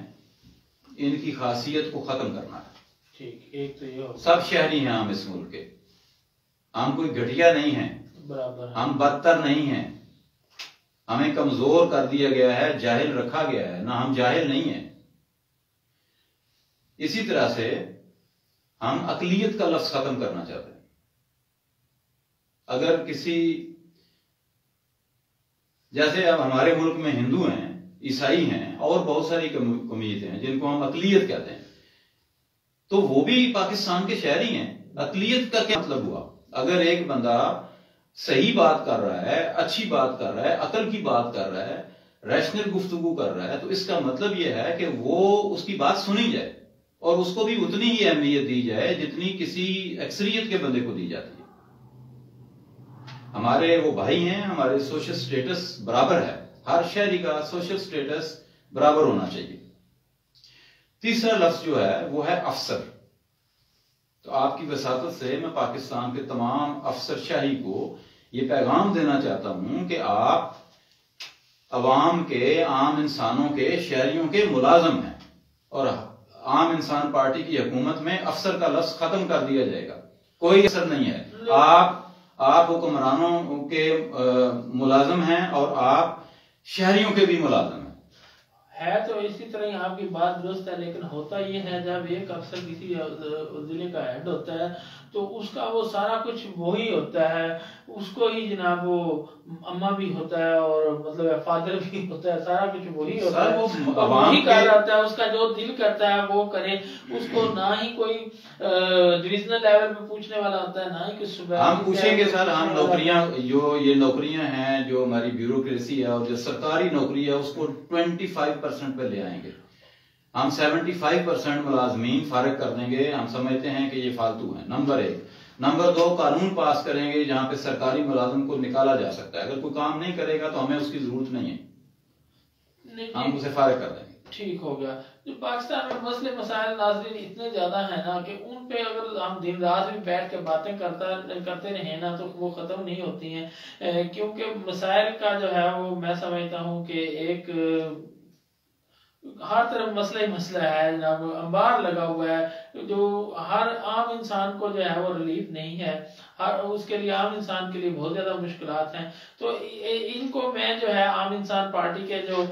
ان کی خاصیت کو ختم کرنا ہے۔ ایک تو یہ سب شہری ہیں ہم اس ملک کے، ہم کوئی گھٹیا نہیں ہیں، برابر ہم بدتر نہیں ہیں، ہمیں کمزور کر دیا گیا ہے، جاہل رکھا گیا ہے، نہ ہم جاہل نہیں ہیں۔ اسی طرح سے ہم اقلیت کا لفظ ختم کرنا چاہتے ہیں۔ اگر کسی، جیسے اب ہمارے ملک میں ہندو ہیں، عیسائی ہیں اور بہت ساری قومیتیں ہیں جن کو ہم اقلیت کہتے ہیں، تو وہ بھی پاکستان کے شہری ہیں۔ اقلیت کا کیا مطلب ہوا؟ اگر ایک بندہ صحیح بات کر رہا ہے، اچھی بات کر رہا ہے، عقل کی بات کر رہا ہے، ریشنل گفتگو کر رہا ہے، تو اس کا مطلب یہ ہے کہ وہ اس کی بات سنی جائے اور اس کو بھی اتنی ہی اہمیت دی جائے جتنی کسی اکثریت کے بندے کو دی جاتی ہے۔ ہمارے وہ بھائی ہیں، ہمارے سوشل سٹیٹس برابر ہے، ہر شہری کا سوشل سٹیٹس برابر ہونا چاہیے۔ تیسرا لفظ جو ہے وہ ہے افسر۔ تو آپ کی وساطت سے میں پاکستان کے تمام افسر شاہی کو یہ پیغام دینا چاہتا ہوں کہ آپ عوام کے، عام انسانوں کے، شہریوں کے ملازم ہیں، اور عام انسان پارٹی کی حکومت میں افسر کا لفظ ختم کر دیا جائے گا۔ کوئی اثر نہیں ہے، آپ حکمرانوں کے ملازم ہیں اور آپ شہریوں کے بھی ملازم ہیں۔ ہے تو اسی طرح ہی آپ کی بات درست ہے، لیکن ہوتا یہ ہے جب ایک افسر کسی ضلع کا ہیڈ ہوتا ہے تو اس کا وہ سارا کچھ وہی ہوتا ہے، اس کو ہی جناب وہ اما بھی ہوتا ہے اور مطلب فادر بھی ہوتا ہے، سارا کچھ وہی ہوتا ہے، وہی کر رہا ہوتا ہے، اس کا جو دل کرتا ہے وہ کرے، اس کو نہ ہی کوئی ڈویژنل لیول پہ پوچھنے والا ہوتا ہے، نہ ہی کچھ صبح ہم پوچھیں گے سر، ہم نوکریاں، جو یہ نوکریاں ہیں، جو ہماری بیوروکریسی ہے اور جو سرکاری نوکری ہے، اس کو 25% پہ لے آئیں گے۔ ہم 75% ملازمین فارغ کر دیں گے، ہم سمجھتے ہیں کہ یہ فالتو ہیں، نمبر 1۔ نمبر 2، قانون پاس کریں گے جہاں پہ سرکاری ملازم کو نکالا جا سکتا ہے، اگر کوئی کام نہیں کرے گا تو ہمیں اس کی ضرورت نہیں ہے، ہم اسے فارغ کر دیں گے۔ ٹھیک ہو گیا۔ جو پاکستان میں مسئلے مسائل ناظرین اتنے زیادہ ہیں نا کہ ان پہ اگر ہم دن رات بھی بیٹھ کے باتیں کرتے رہیں نا تو وہ ختم نہیں ہوتی ہیں، کیونکہ مسائل کا جو ہے وہ میں سمجھتا ہوں کہ ایک ہر طرف مسئلہ ہے جناب، انبار لگا ہوا ہے، جو ہر عام انسان کو جو ہے وہ ریلیف نہیں ہے، اس کے لیے عام انسان کے لیے بہت زیادہ مشکلات ہیں۔ تو ان کو میں جو ہے عام انسان پارٹی کے جو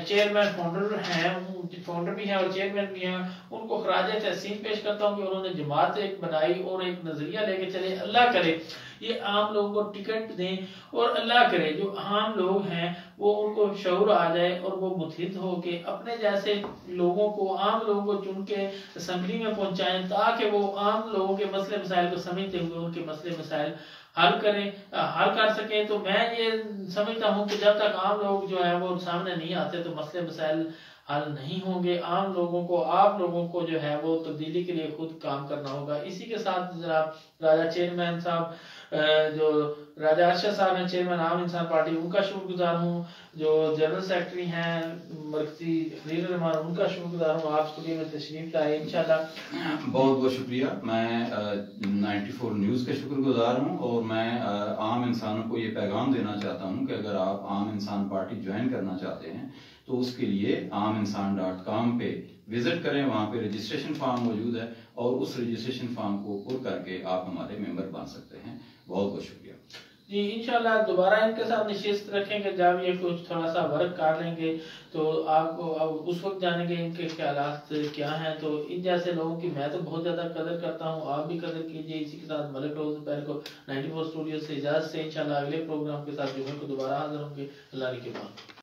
چیئرمین فاؤنڈر بھی ہیں اور چیئرمین بھی ہیں، ان کو خراج تحسین پیش کرتا ہوں کہ انہوں نے جماعت ایک بنائی اور ایک نظریہ لے کے چلے۔ اللہ کرے یہ عام لوگوں کو ٹکٹ دیں، اور اللہ کرے جو عام لوگ ہیں وہ ان کو شعور آ جائے اور وہ متحد ہو کے اپنے جیسے لوگوں کو، عام لوگوں کو چن کے اسمبلی میں پہنچائیں، تاکہ وہ عام لوگوں کے مسئلے مسائل کو سمجھتے ہوئے ان کے مسئلے مسائل حل کر سکیں۔ تو میں یہ سمجھتا ہوں کہ جب تک عام لوگ جو ہیں وہ سامنے نہیں آتے تو مسئلے مسائل حل نہیں ہوں گے. عام لوگوں کو، آپ لوگوں کو جو ہے وہ تبدیلی کے لیے خود کام کرنا ہوگا. اسی کے ساتھ جناب راجہ چیئرمین صاحب، جو راجہ ارشد صاحب ہیں چیئرمین عام انسان پارٹی، ان کا شکر گزار ہوں. جو جنرل سیکرٹری ہیں مرکزی خلیل الرحمان، ان کا شکر گزار ہوں. آپ اسٹوڈیو میں تشریف لائے انشاءاللہ. بہت بہت شکریہ. میں 94 نیوز کا شکر گزار ہوں، اور میں عام انسانوں کو یہ پیغام دینا چاہتا ہوں کہ اگر آپ عام انسان پارٹی جوائن کرنا چاہتے ہیں تو اس کے لیے عام-انسان.com پہ وزٹ کریں. وہاں پہ رجسٹریشن فارم موجود ہے، اور اس رجسٹریشن فارم کو پر کر کے آپ ہمارے ممبر بن سکتے ہیں. بہت بہت شکریہ. جی انشاءاللہ دوبارہ ان کے ساتھ نشست رکھیں گے. جب یہ کچھ تھوڑا سا ورک کر لیں گے تو آپ اس وقت جانیں گے ان کے خیالات کیا ہیں. تو ان جیسے لوگوں کی میں تو بہت زیادہ قدر کرتا ہوں، آپ بھی قدر کیجئے. اسی کے ساتھ ملک روز پہل کو 94 اسٹوڈیو سے اجازت سے انشاءاللہ اگلے پروگرام کے ساتھ جمعے کو دوبارہ حاضر ہوں گے. اللہ نے کے بعد.